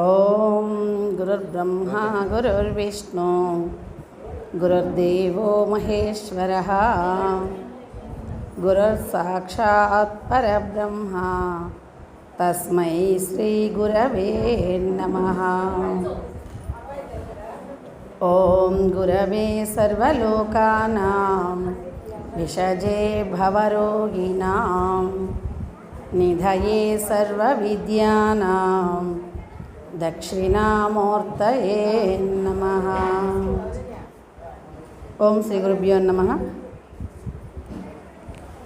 ఓం గురుర్బ్రహ్మా గురుర్విష్ణు గురుర్దేవో మహేశ్వరః గురుర్సాక్షాత్ పరబ్రహ్మ తస్మై శ్రీ గురవే నమః. ఓం గురవే సర్వలోకానాం విషజే భవరోగిణాం నిధయే సర్వవిద్యానాం దక్షిణామూర్తయే నమః. ఓం శ్రీ గురుభ్యో నమః.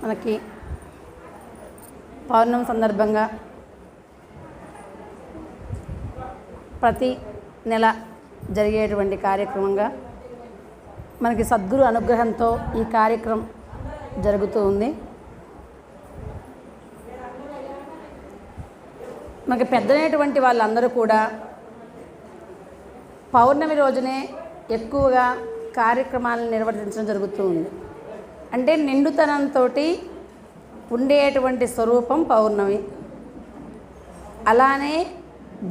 మనకి పౌర్ణమి సందర్భంగా ప్రతి నెల జరిగేటువంటి కార్యక్రమంగా మనకి సద్గురు అనుగ్రహంతో ఈ కార్యక్రమం జరుగుతూ ఉంది. మనకి పెద్దలైనటువంటి వాళ్ళందరూ కూడా పౌర్ణమి రోజునే ఎక్కువగా కార్యక్రమాలను నిర్వర్తించడం జరుగుతూ ఉంది. అంటే నిండుతనంతో ఉండేటువంటి స్వరూపం పౌర్ణమి. అలానే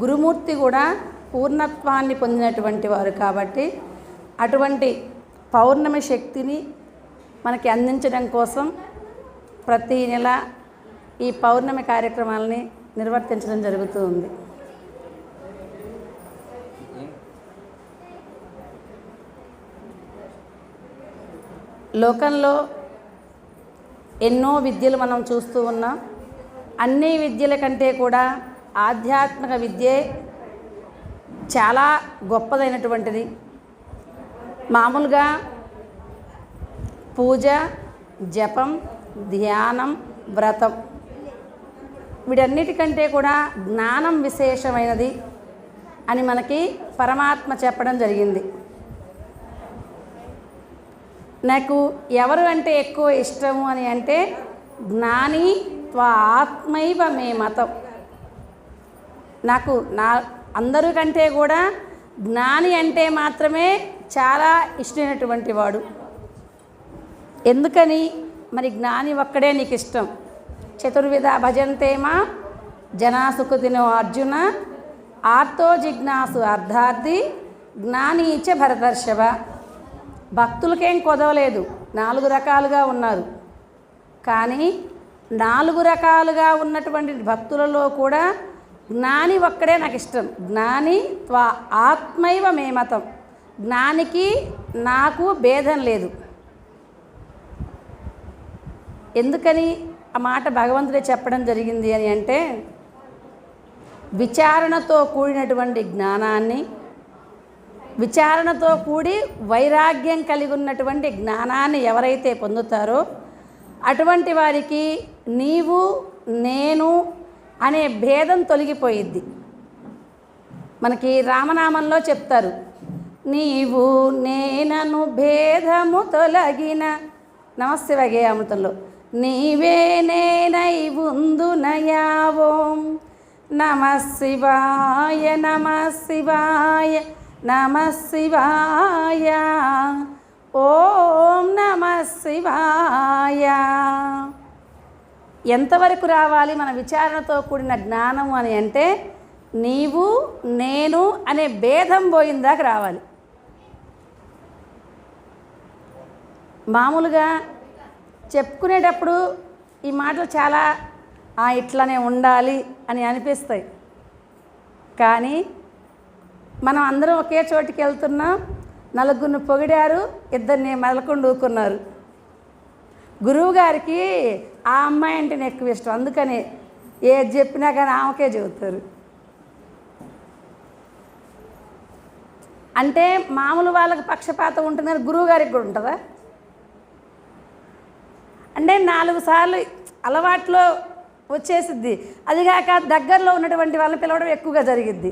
గురుమూర్తి కూడా పూర్ణత్వాన్ని పొందినటువంటి వారు కాబట్టి అటువంటి పౌర్ణమి శక్తిని మనకి అందించడం కోసం ప్రతీ నెల ఈ పౌర్ణమి కార్యక్రమాలని నిర్వర్తించడం జరుగుతూ ఉంది. లోకంలో ఎన్నో విద్యలు మనం చూస్తూ ఉన్నాం. అన్ని విద్యల కంటే కూడా ఆధ్యాత్మిక విద్యే చాలా గొప్పదైనటువంటిది. మామూలుగా పూజ, జపం, ధ్యానం, వ్రతం వీటన్నిటికంటే కూడా జ్ఞానం విశేషమైనది అని మనకి పరమాత్మ చెప్పడం జరిగింది. నాకు ఎవరు అంటే ఎక్కువ ఇష్టము అని అంటే జ్ఞాని త్వా ఆత్మైవ మే మతం. నాకు అందరికంటే కూడా జ్ఞాని అంటే మాత్రమే చాలా ఇష్టమైనటువంటి వాడు. ఎందుకని? మరి జ్ఞాని ఒక్కడే నీకు ఇష్టం. చతుర్విధ భజంతేమా జనాసుకృతినో అర్జున ఆర్తో జిజ్ఞాసు అర్ధార్థి జ్ఞానీచ భరతర్షభ. భక్తులకేం కొదవలేదు, 4 రకాలుగా ఉన్నారు. కానీ 4 రకాలుగా ఉన్నటువంటి భక్తులలో కూడా జ్ఞాని ఒక్కడే నాకు ఇష్టం. జ్ఞాని త్వా ఆత్మైవ మే మతం. జ్ఞానికి నాకు భేదం లేదు. ఎందుకని ఆ మాట భగవంతుడే చెప్పడం జరిగింది అని అంటే విచారణతో కూడినటువంటి జ్ఞానాన్ని, విచారణతో కూడి వైరాగ్యం కలిగి ఉన్నటువంటి జ్ఞానాన్ని ఎవరైతే పొందుతారో అటువంటి వారికి నీవు నేను అనే భేదం తొలగిపోయిద్ది. మనకి రామనామంలో చెప్తారు, నీవు నేనను భేదము తొలగిన నమశివాయ అమృతంలో నీవే నేనై ఉందునయావోం నమశివాయ నమశివాయ నమశివాయ ఓం నమశివాయ. ఎంతవరకు రావాలి మన విచారణతో కూడిన జ్ఞానం అని అంటే నీవు నేను అనే భేదం పోయిందాక రావాలి. మామూలుగా చెప్పుకునేటప్పుడు ఈ మాటలు చాలా ఇట్లానే ఉండాలి అని అనిపిస్తాయి. కానీ మనం అందరం ఒకే చోటికి వెళ్తున్నాం. 4 పొగిడారు, 2 మెదలకుండా ఊరుకున్నారు. గురువుగారికి ఆ అమ్మాయి అంటేనే ఎక్కువ ఇష్టం. అందుకని ఏది చెప్పినా కానీ ఆమెకే చెబుతారు. అంటే మామూలు వాళ్ళకి పక్షపాతం ఉంటుంది కానీ గురువుగారికి కూడా ఉంటుందా? అంటే 4 సార్లు అలవాట్లో వచ్చేసిద్ది. అదిగాక దగ్గరలో ఉన్నటువంటి వాళ్ళని పిలవడం ఎక్కువగా జరిగిద్ది.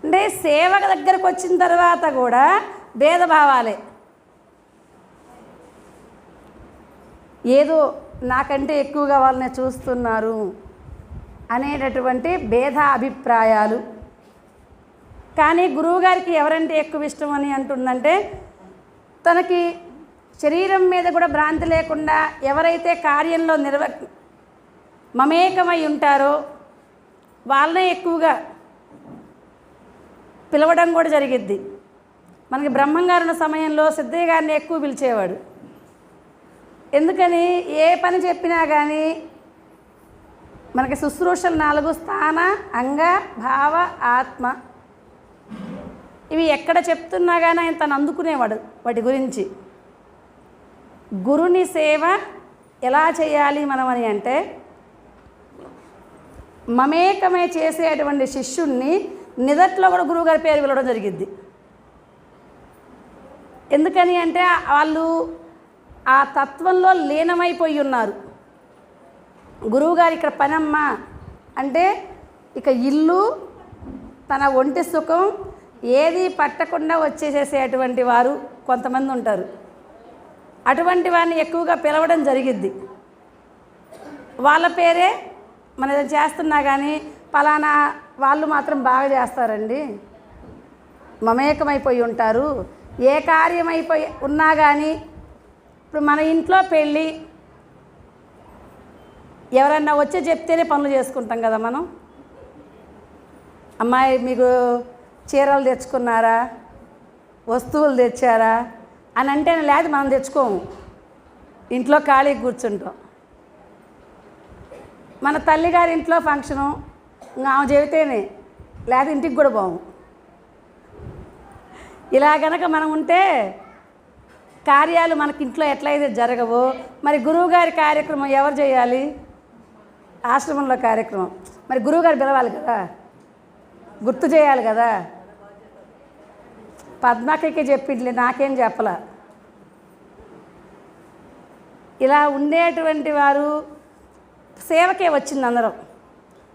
అంటే సేవ దగ్గరకు వచ్చిన తర్వాత కూడా భేదభావాలే. ఏదో నాకంటే ఎక్కువగా వాళ్ళని చూస్తున్నారు అనేటటువంటి భేదాభిప్రాయాలు. కానీ గురువుగారికి ఎవరంటే ఎక్కువ ఇష్టం అని అంటుందంటే తనకి శరీరం మీద కూడా భ్రాంతి లేకుండా ఎవరైతే కార్యంలో మమేకమై ఉంటారో వాళ్ళనే ఎక్కువగా పిలవడం కూడా జరిగిద్ది. మనకి బ్రహ్మంగారు ఉన్న సమయంలో సిద్ధయ్య గారిని ఎక్కువ పిలిచేవాడు. ఎందుకని? ఏ పని చెప్పినా కానీ మనకి శుశ్రూషలు 4: స్థాన, అంగ, భావ, ఆత్మ. ఇవి ఎక్కడ చెప్తున్నా కానీ ఆయన తను అందుకునేవాడు వాటి గురించి. గురుని సేవ ఎలా చేయాలి మనం అని అంటే, మమేకమై చేసేటువంటి శిష్యుణ్ణి నిదట్లో కూడా గురువుగారి పేరు పిలవడం జరిగిద్ది. ఎందుకని అంటే వాళ్ళు ఆ తత్వంలో లీనమైపోయి ఉన్నారు. గురువుగారు ఇక్కడ పనమ్మా అంటే ఇక ఇల్లు, తన ఒంటి సుఖం ఏది పట్టకుండా వచ్చేసేసేటువంటి వారు కొంతమంది ఉంటారు. అటువంటి వారిని ఎక్కువగా పిలవడం జరిగిద్ది. వాళ్ళ పేరే మనం ఏదైనా చేస్తున్నా కానీ పలానా వాళ్ళు మాత్రం బాగా చేస్తారండి, మమేకమైపోయి ఉంటారు. ఏ కార్యమైపోయి ఉన్నా కానీ, ఇప్పుడు మన ఇంట్లో పెళ్ళి ఎవరన్నా వచ్చి చెప్తేనే పనులు చేసుకుంటాం కదా మనం. అమ్మాయి మీకు చీరలు తెచ్చుకున్నారా, వస్తువులు తెచ్చారా అని అంటేనే, లేదు మనం తెచ్చుకోము, ఇంట్లో ఖాళీకి కూర్చుంటాం. మన తల్లిగారి ఇంట్లో ఫంక్షను ఆమె చెబితేనే, లేదా ఇంటికి కూడా పోము. ఇలా కనుక మనం ఉంటే కార్యాలు మనకి ఇంట్లో ఎట్లయితే జరగవో, మరి గురువుగారి కార్యక్రమం ఎవరు చేయాలి? ఆశ్రమంలో కార్యక్రమం మరి గురువుగారు పిలవాలి కదా, గుర్తు చేయాలి కదా. పద్మక్కకి చెప్పింది, నాకేం చెప్పలా. ఇలా ఉండేటువంటి వారు సేవకే వచ్చింది అందరం.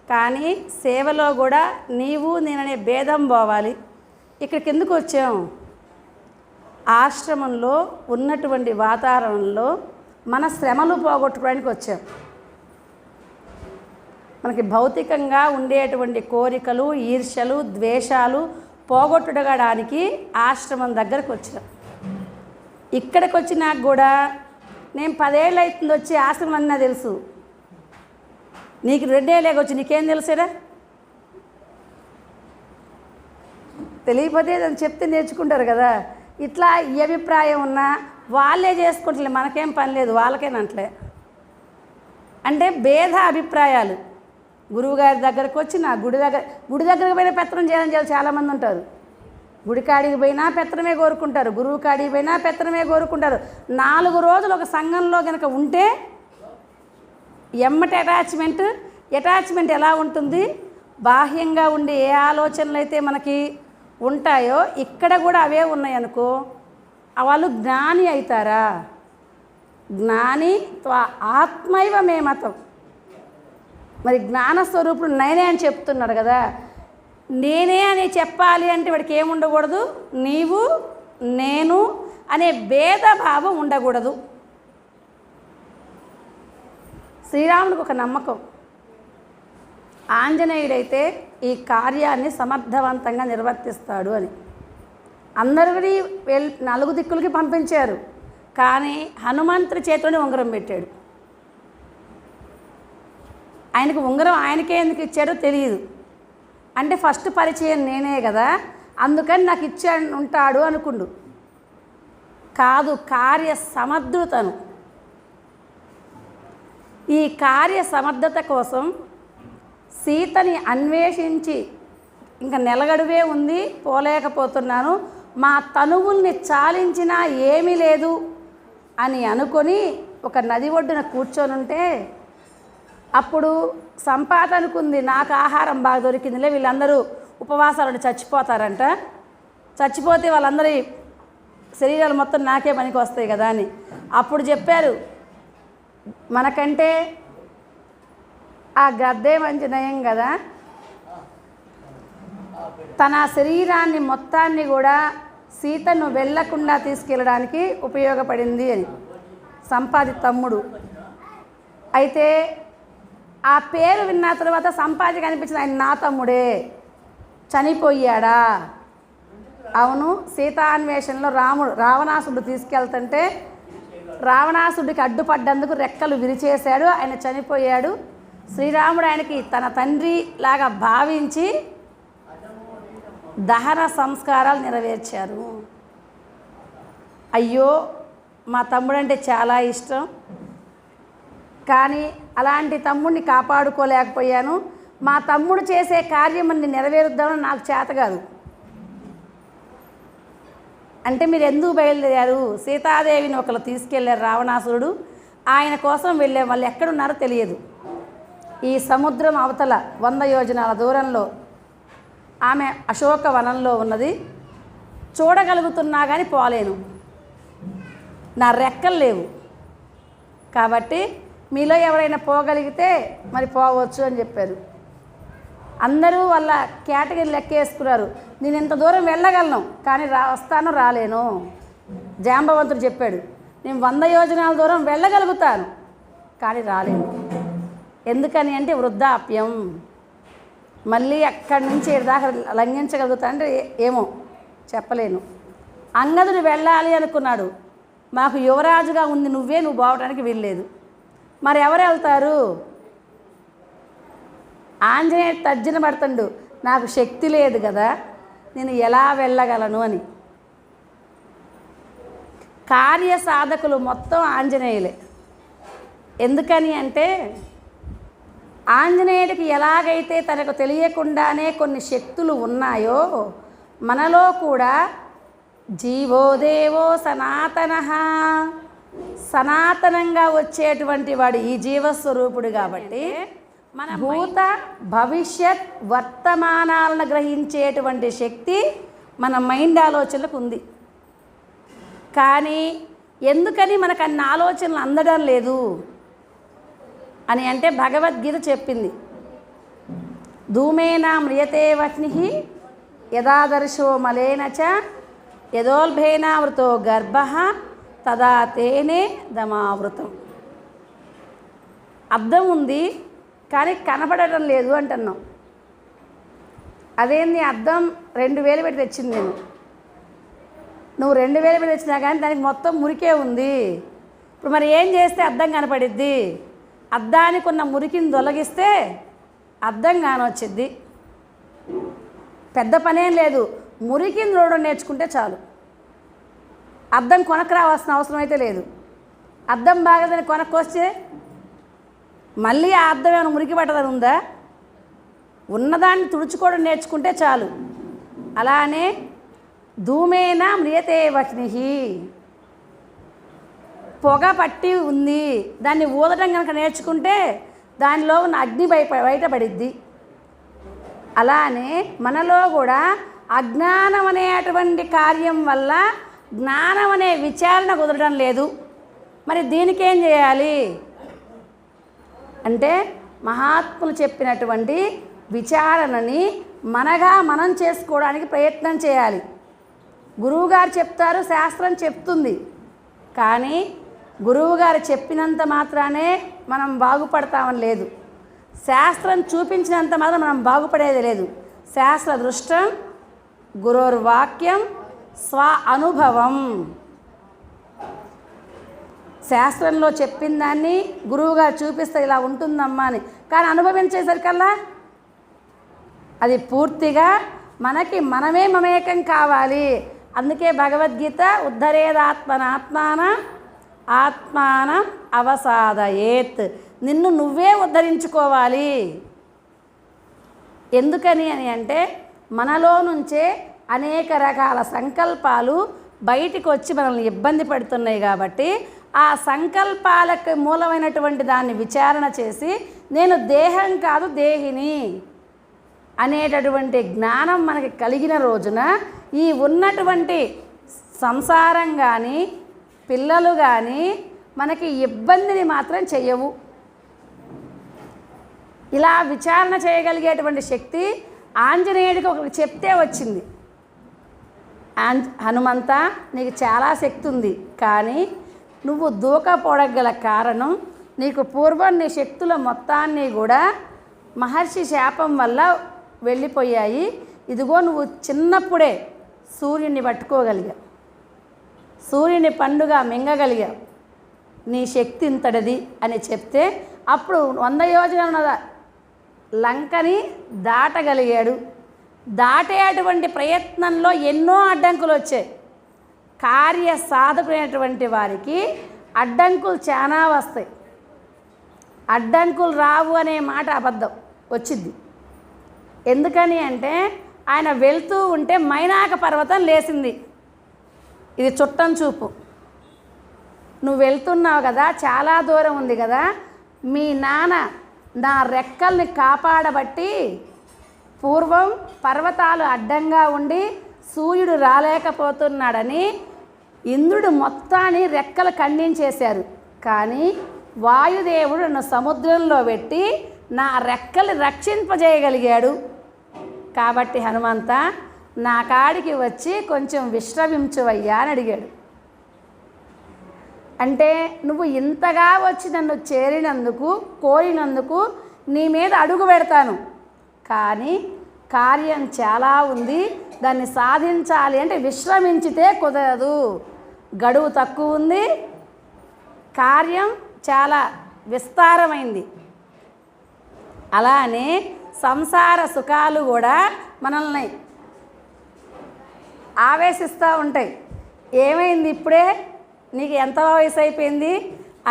కానీ సేవలో కూడా నీవు నేననే భేదం పోవాలి. ఇక్కడికి ఎందుకు వచ్చాం? ఆశ్రమంలో ఉన్నటువంటి వాతావరణంలో మన శ్రమలు పోగొట్టుకోవడానికి వచ్చాం. మనకి భౌతికంగా ఉండేటువంటి కోరికలు, ఈర్ష్యలు, ద్వేషాలు పోగొట్టుడగడానికి ఆశ్రమం దగ్గరకు వచ్చాం. ఇక్కడికి వచ్చినాక కూడా నేను 10 ఏళ్ళు అవుతుంది వచ్చి ఆశ్రమం అన్నా తెలుసు, నీకు 2 ఏళ్ళే వచ్చి నీకేం తెలుసేరా? తెలియకపోతే అని చెప్తే నేర్చుకుంటారు కదా. ఇట్లా ఈ అభిప్రాయం ఉన్నా వాళ్ళే చేసుకుంటలే, మనకేం పని లేదు, వాళ్ళకేనంటలే. అంటే భేద అభిప్రాయాలు. గురువుగారి దగ్గరకు వచ్చి నా గుడి దగ్గరకు పోయినా పెత్తనం చేయాలని చాలామంది ఉంటారు. గుడి కాడికి పోయినా పెత్తనమే కోరుకుంటారు, గురువు కాడికి పోయినా పెత్తనమే కోరుకుంటారు. 4 రోజులు ఒక సంఘంలో కనుక ఉంటే ఎమ్మటి అటాచ్మెంట్ ఎలా ఉంటుంది? బాహ్యంగా ఉండే ఏ ఆలోచనలు అయితే మనకి ఉంటాయో ఇక్కడ కూడా అవే ఉన్నాయనుకో, వాళ్ళు జ్ఞాని అవుతారా? జ్ఞాని ఆత్మైవ మే మతం. మరి జ్ఞానస్వరూపుడు నేనే అని చెప్తున్నాడు కదా. నేనే అని చెప్పాలి అంటే వాడికి ఏముండకూడదు? నీవు నేను అనే భేదభావం ఉండకూడదు. శ్రీరాముడికి ఒక నమ్మకం, ఆంజనేయుడైతే ఈ కార్యాన్ని సమర్థవంతంగా నిర్వర్తిస్తాడు అని. అందరికీ 4 దిక్కులకి పంపించారు, కానీ హనుమంతుడి చేతిలోనే ఉంగరం పెట్టాడు. ఆయనకు ఉంగరం ఆయనకే ఎందుకు ఇచ్చాడో తెలియదు. అంటే ఫస్ట్ పరిచయం నేనే కదా, అందుకని నాకు ఇచ్చాడు ఉంటాడు అనుకుండు. కాదు, కార్య సమర్థతను. ఈ కార్య సమర్థత కోసం సీతని అన్వేషించి ఇంకా నెలగడువే ఉంది, పోలేకపోతున్నాను, మా తనువుల్ని చాలించినా ఏమీ లేదు అని అనుకొని ఒక నది ఒడ్డున కూర్చొని ఉంటే, అప్పుడు సంపాద అనుకుంది నాకు ఆహారం బాగా దొరికిందిలే, వీళ్ళందరూ ఉపవాసాలను చచ్చిపోతారంట, చచ్చిపోతే వాళ్ళందరి శరీరాలు మొత్తం నాకే పనికి వస్తాయి కదా అని. అప్పుడు చెప్పారు, మనకంటే ఆ గద్దే మంచి నయం కదా, తన శరీరాన్ని మొత్తాన్ని కూడా సీతను వెళ్ళకుండా తీసుకెళ్ళడానికి ఉపయోగపడింది అని సంపాది తమ్ముడు. అయితే ఆ పేరు విన్న తర్వాత సంపాదికి అనిపించింది, ఆయన నా తమ్ముడే, చనిపోయాడా? అవును, సీతాన్వేషణలో రావణాసుడు తీసుకెళ్తుంటే రావణాసుడికి అడ్డుపడ్డందుకు రెక్కలు విరిచేశాడు, ఆయన చనిపోయాడు. శ్రీరాముడు ఆయనకి తన తండ్రి లాగా భావించి దహన సంస్కారాలు నెరవేర్చారు. అయ్యో మా తమ్ముడంటే చాలా ఇష్టం, కానీ అలాంటి తమ్ముడిని కాపాడుకోలేకపోయాను. మా తమ్ముడు చేసే కార్యమని నెరవేరుద్దామని నాకు చేత కాదు అంటే మీరు ఎందుకు బయలుదేరారు? సీతాదేవిని ఒకరు తీసుకెళ్లారు రావణాసురుడు, ఆయన కోసం వెళ్ళే వాళ్ళు ఎక్కడున్నారో తెలియదు. ఈ సముద్రం అవతల 100 యోజనాల దూరంలో ఆమె అశోక వనంలో ఉన్నది. చూడగలుగుతున్నా కానీ పోలేను, నా రెక్కలు లేవు. కాబట్టి మీలో ఎవరైనా పోగలిగితే మరి పోవచ్చు అని చెప్పారు. అందరూ వాళ్ళ కేటగిరీ లెక్కేసుకున్నారు. నేను ఇంత దూరం వెళ్ళగలను కానీ వస్తాను రాలేను. జాంబవంతుడు చెప్పాడు, నేను 100 యోజనాల దూరం వెళ్ళగలుగుతాను కానీ రాలేను. ఎందుకని అంటే వృద్ధాప్యం, మళ్ళీ అక్కడి నుంచి దాకా లంఘించగలుగుతా అంటే ఏమో చెప్పలేను. అంగదుడు వెళ్ళాలి అనుకున్నాడు, మాకు యువరాజుగా ఉంది నువ్వు పోవడానికి వీల్లేదు. మరి ఎవరు వెళ్తారు? ఆంజనేయుడు తర్జన పడుతుండు, నాకు శక్తి లేదు కదా, నేను ఎలా వెళ్ళగలను అని. కార్యసాధకులు మొత్తం ఆంజనేయులే. ఎందుకని అంటే ఆంజనేయుడికి ఎలాగైతే తనకు తెలియకుండానే కొన్ని శక్తులు ఉన్నాయో మనలో కూడా జీవో దేవో సనాతనః, సనాతనంగా వచ్చేటువంటి వాడు ఈ జీవస్వరూపుడు. కాబట్టి మన భూత భవిష్యత్ వర్తమానాలను గ్రహించేటువంటి శక్తి మన మైండ్ ఆలోచనలకు ఉంది. కానీ ఎందుకని మనకు అన్ని ఆలోచనలు అందడం లేదు అని అంటే భగవద్గీత చెప్పింది, ధూమేనా మ్రియతే వహ్నిః యదాదర్శో మలేనచ యదోల్భేనావృతో గర్భః తదా తేనే దమావృతం. అద్దం ఉంది కానీ కనపడటం లేదు అంటున్నాం. అదేంది అద్దం 2000 పెట్టి తెచ్చింది నేను, నువ్వు 2000 పెట్టి తెచ్చినా కానీ దానికి మొత్తం మురికే ఉంది. ఇప్పుడు మరి ఏం చేస్తే అద్దం కనపడిద్ది? అద్దానికి ఉన్న మురికిని తొలగిస్తే అద్దం కానొచ్చిద్ది. పెద్ద పనేం లేదు, మురికిని చూడడం నేర్చుకుంటే చాలు. అద్దం కొనకు రావాల్సిన అవసరం అయితే లేదు. అద్దం బాగదని కొనక్కొస్తే మళ్ళీ ఆ అద్దం ఏమైనా మురికి పట్టదని ఉందా? ఉన్నదాన్ని తుడుచుకోవడం నేర్చుకుంటే చాలు. అలానే ధూమేన మ్రియతే వహ్నిః, పొగ పట్టి ఉంది, దాన్ని ఊదటం కనుక నేర్చుకుంటే దానిలో ఉన్న అగ్ని బయటపడిద్ది. అలానే మనలో కూడా అజ్ఞానం అనేటువంటి కార్యం వల్ల జ్ఞానం అనే విచారణ కుదరడం లేదు. మరి దీనికి ఏం చేయాలి అంటే మహాత్ములు చెప్పినటువంటి విచారణని మనం చేసుకోవడానికి ప్రయత్నం చేయాలి. గురువుగారు చెప్తారు, శాస్త్రం చెప్తుంది, కానీ గురువుగారు చెప్పినంత మాత్రానే మనం బాగుపడతామని లేదు. శాస్త్రం చూపించినంత మాత్రం మనం బాగుపడేది లేదు. శాస్త్ర దృష్టం గురోర్వాక్యం స్వ అనుభవం. శాస్త్రంలో చెప్పిన దాన్ని గురువుగారు చూపిస్తే ఇలా ఉంటుందమ్మా అని, కానీ అనుభవించేసరికల్లా అది పూర్తిగా మనమే మమేకం కావాలి. అందుకే భగవద్గీత ఉద్ధరేదాత్మనాత్మాన ఆత్మానం అవసాదయేత్, నిన్ను నువ్వే ఉద్ధరించుకోవాలి. ఎందుకని అని అంటే మనలో నుంచే అనేక రకాల సంకల్పాలు బయటికి వచ్చి మనల్ని ఇబ్బంది పెడుతున్నాయి. కాబట్టి ఆ సంకల్పాలకు మూలమైనటువంటి దాన్ని విచారణ చేసి నేను దేహం కాదు దేహిని అనేటటువంటి జ్ఞానం మనకి కలిగిన రోజున ఈ ఉన్నటువంటి సంసారం కానీ పిల్లలు కానీ మనకి ఇబ్బందిని మాత్రం చెయ్యవు. ఇలా విచారణ చేయగలిగేటువంటి శక్తి ఆంజనేయుడికి ఒకరికి చెప్తే వచ్చింది. హనుమంత, నీకు చాలా శక్తి ఉంది, కానీ నువ్వు దూకపోవడం కారణం నీకు పూర్వం నీ శక్తుల మొత్తాన్ని కూడా మహర్షి శాపం వల్ల వెళ్ళిపోయాయి. ఇదిగో నువ్వు చిన్నప్పుడే సూర్యుని పట్టుకోగలిగా, సూర్యుని పండుగ మింగగలిగా, నీ శక్తి ఇంతటిది అని చెప్తే అప్పుడు 100 యోజనాల లంకని దాటగలిగాడు. దాటేటువంటి ప్రయత్నంలో ఎన్నో అడ్డంకులు వచ్చాయి. కార్య సాధకునేటువంటి వారికి అడ్డంకులు చాలా వస్తాయి. అడ్డంకులు రావు అనే మాట అబద్ధం, వచ్చింది. ఎందుకని అంటే ఆయన వెళ్తూ ఉంటే మైనాక పర్వతం లేచింది. ఇది చుట్టం చూపు. నువ్వు వెళ్తున్నావు కదా, చాలా దూరం ఉంది కదా, మీ నాన్న నా రెక్కల్ని కాపాడబట్టి పూర్వం పర్వతాలు అడ్డంగా ఉండి సూర్యుడు రాలేకపోతున్నాడని ఇంద్రుడు మొత్తాన్ని రెక్కలు ఖండించేశారు. కానీ వాయుదేవుడు నన్ను సముద్రంలో పెట్టి నా రెక్కలు రక్షింపజేయగలిగాడు. కాబట్టి హనుమంత నా కాడికి వచ్చి కొంచెం విశ్రమించువయ్యా అని అడిగాడు. అంటే నువ్వు ఇంతగా వచ్చి నన్ను చేరినందుకు, కోరినందుకు నీ మీద అడుగు పెడతాను, కానీ కార్యం చాలా ఉంది, దాన్ని సాధించాలి అంటే విశ్రమించితే కుదరదు. గడువు తక్కువ ఉంది, కార్యం చాలా విస్తారమైంది. అలానే సంసార సుఖాలు కూడా మనల్ని ఆవేశిస్తూ ఉంటాయి. ఏమైంది ఇప్పుడే, నీకు ఎంత వయసు అయిపోయింది,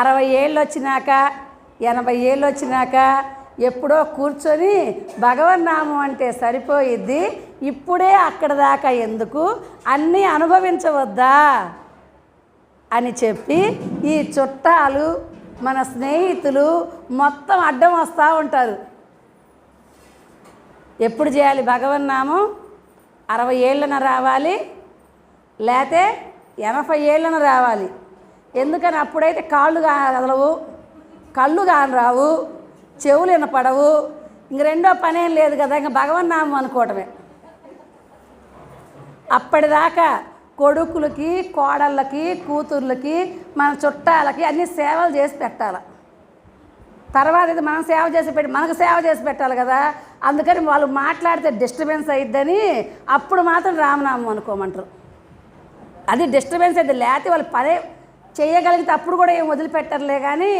60 ఏళ్ళు వచ్చినాక 80 ఏళ్ళు వచ్చినాక ఎప్పుడో కూర్చొని భగవన్నామం అంటే సరిపోయిద్ది, ఇప్పుడే అక్కడ దాకా ఎందుకు, అన్నీ అనుభవించవద్దా అని చెప్పి ఈ చుట్టాలు మన స్నేహితులు మొత్తం అడ్డం వస్తూ ఉంటారు. ఎప్పుడు చేయాలి భగవన్నామం? 60 ఏళ్ళన రావాలి, లేతే 80 ఏళ్ళన రావాలి. ఎందుకని అప్పుడైతే కాళ్ళు కదలవు, కళ్ళు కాని రావు, చెవులు వినపడవు, ఇంక రెండో పనేం లేదు కదా, ఇంక భగవన్నామం అనుకోవటమే. అప్పటిదాకా కొడుకులకి, కోడళ్ళకి, కూతుర్లకి, మన చుట్టాలకి అన్ని సేవలు చేసి పెట్టాలి. తర్వాత ఇది మనం సేవ చేసి పెట్టి మనకు సేవ చేసి పెట్టాలి కదా. అందుకని వాళ్ళు మాట్లాడితే డిస్టర్బెన్స్ అయిద్దని అప్పుడు మాత్రం రామనామం అనుకోమంటారు. అది డిస్టర్బెన్స్ అయితే, లేకపోతే వాళ్ళు పదే చేయగలిగితే అప్పుడు కూడా ఏం వదిలిపెట్టరులే. కానీ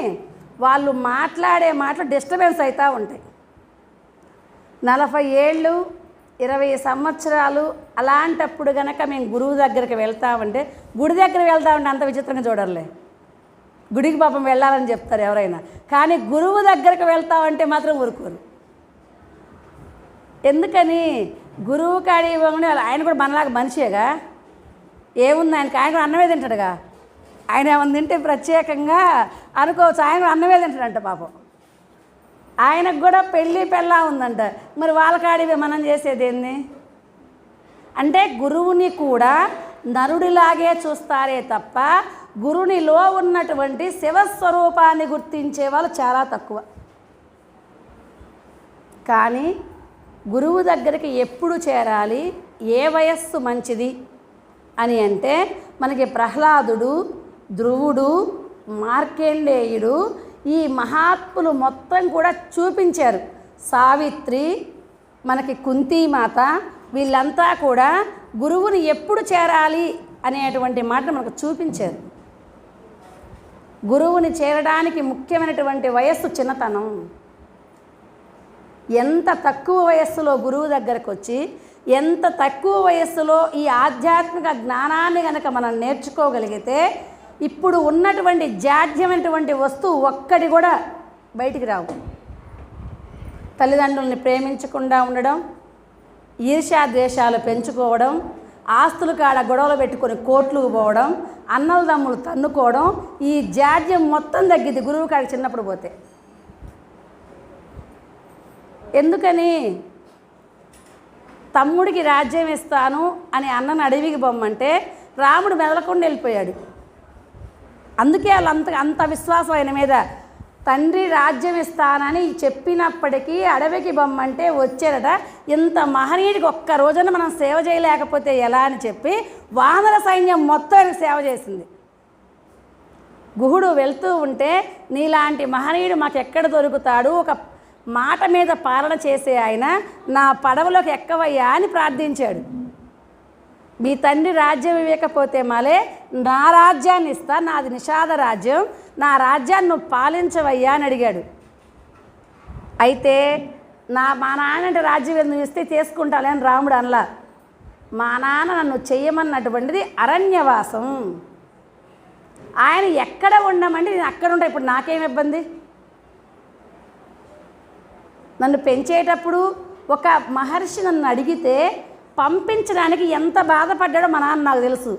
వాళ్ళు మాట్లాడే మాటలు డిస్టర్బెన్స్ అవుతూ ఉంటాయి. 40 ఏళ్ళు 20 సంవత్సరాలు అలాంటప్పుడు కనుక మేము గురువు దగ్గరికి వెళ్తామంటే, గుడి దగ్గరికి వెళ్తామంటే అంత విచిత్రంగా చూడరులే. గుడికి పాపం వెళ్ళాలని చెప్తారు ఎవరైనా, కానీ గురువు దగ్గరికి వెళ్తామంటే మాత్రం ఊరుకోరు. ఎందుకని? గురువు కాడి ఆయన కూడా మనలాగా మనిషేగా, ఏముంది ఆయనకి, ఆయన కూడా అన్నమే తింటాడుగా. ఆయన ఏమన్నా తింటే ప్రత్యేకంగా అనుకోవచ్చు, ఆయన కూడా అన్నమే తింటాడంట పాపం. ఆయనకు కూడా పెళ్ళా ఉందంట, మరి వాళ్ళ కాడివే మనం చేసేది ఏంది అంటే, గురువుని కూడా నరుడిలాగే చూస్తారే తప్ప గురునిలో ఉన్నటువంటి శివస్వరూపాన్ని గుర్తించే వాళ్ళు చాలా తక్కువ. కానీ గురువు దగ్గరికి ఎప్పుడు చేరాలి, ఏ వయస్సు మంచిది అని అంటే, మనకి ప్రహ్లాదుడు, ధ్రువుడు, మార్కండేయుడు, ఈ మహాత్ములు మొత్తం కూడా చూపించారు. సావిత్రి, మనకి కుంతీమాత, వీళ్ళంతా కూడా గురువుని ఎప్పుడు చేరాలి అనేటువంటి మాట మనకు చూపించారు. గురువుని చేరడానికి ముఖ్యమైనటువంటి వయస్సు చిన్నతనం. ఎంత తక్కువ వయస్సులో గురువు దగ్గరకు వచ్చి, ఎంత తక్కువ వయస్సులో ఈ ఆధ్యాత్మిక జ్ఞానాన్ని కనుక మనం నేర్చుకోగలిగితే, ఇప్పుడు ఉన్నటువంటి జాడ్యమైనటువంటి వస్తువు ఒక్కటి కూడా బయటికి రావు. తల్లిదండ్రుల్ని ప్రేమించకుండా ఉండడం, ఈర్ష్యాద్వేషాలు పెంచుకోవడం, ఆస్తులు కాడ గొడవలు పెట్టుకొని కోట్లకు పోవడం, అన్నల దమ్ములు తన్నుకోవడం, ఈ జాడ్యం మొత్తం తగ్గిద్ది గురువు కాడికి చిన్నప్పుడు పోతే. ఎందుకని? తమ్ముడికి రాజ్యం ఇస్తాను అని అన్నను అడవికి బొమ్మంటే రాముడు మెదలకుండా వెళ్ళిపోయాడు. అందుకే వాళ్ళు అంత విశ్వాసం ఆయన మీద. తండ్రి రాజ్యం ఇస్తానని చెప్పినప్పటికీ అడవికి బొమ్మంటే వచ్చారట. ఇంత మహనీయుడికి ఒక్క రోజున మనం సేవ చేయలేకపోతే ఎలా అని చెప్పి వానర సైన్యం మొత్తం సేవ చేసింది. గుహుడు వెళ్తూ ఉంటే, నీలాంటి మహనీయుడు మాకు ఎక్కడ దొరుకుతాడు, ఒక మాట మీద పాలన చేసే ఆయన నా పడవలోకి ఎక్కవయ్యా అని ప్రార్థించాడు. మీ తండ్రి రాజ్యం ఇవ్వకపోతే మళ్ళీ నా రాజ్యాన్ని ఇస్తా, నాది నిషాద రాజ్యం, నా రాజ్యాన్ని నువ్వు పాలించవయ్యా అని అడిగాడు. అయితే మా నాన్న రాజ్యం నువ్వు ఇస్తే తీసుకుంటాలే అని రాముడు అనలా. మా నాన్న నన్ను చెయ్యమన్నటువంటిది అరణ్యవాసం. ఆయన ఎక్కడ ఉండమంటే నేను అక్కడ ఉంటా. ఇప్పుడు నాకేం ఇబ్బంది? నన్ను పెంచేటప్పుడు ఒక మహర్షి నన్ను అడిగితే పంపించడానికి ఎంత బాధపడ్డాడో మా నాన్న నాకు తెలుసు.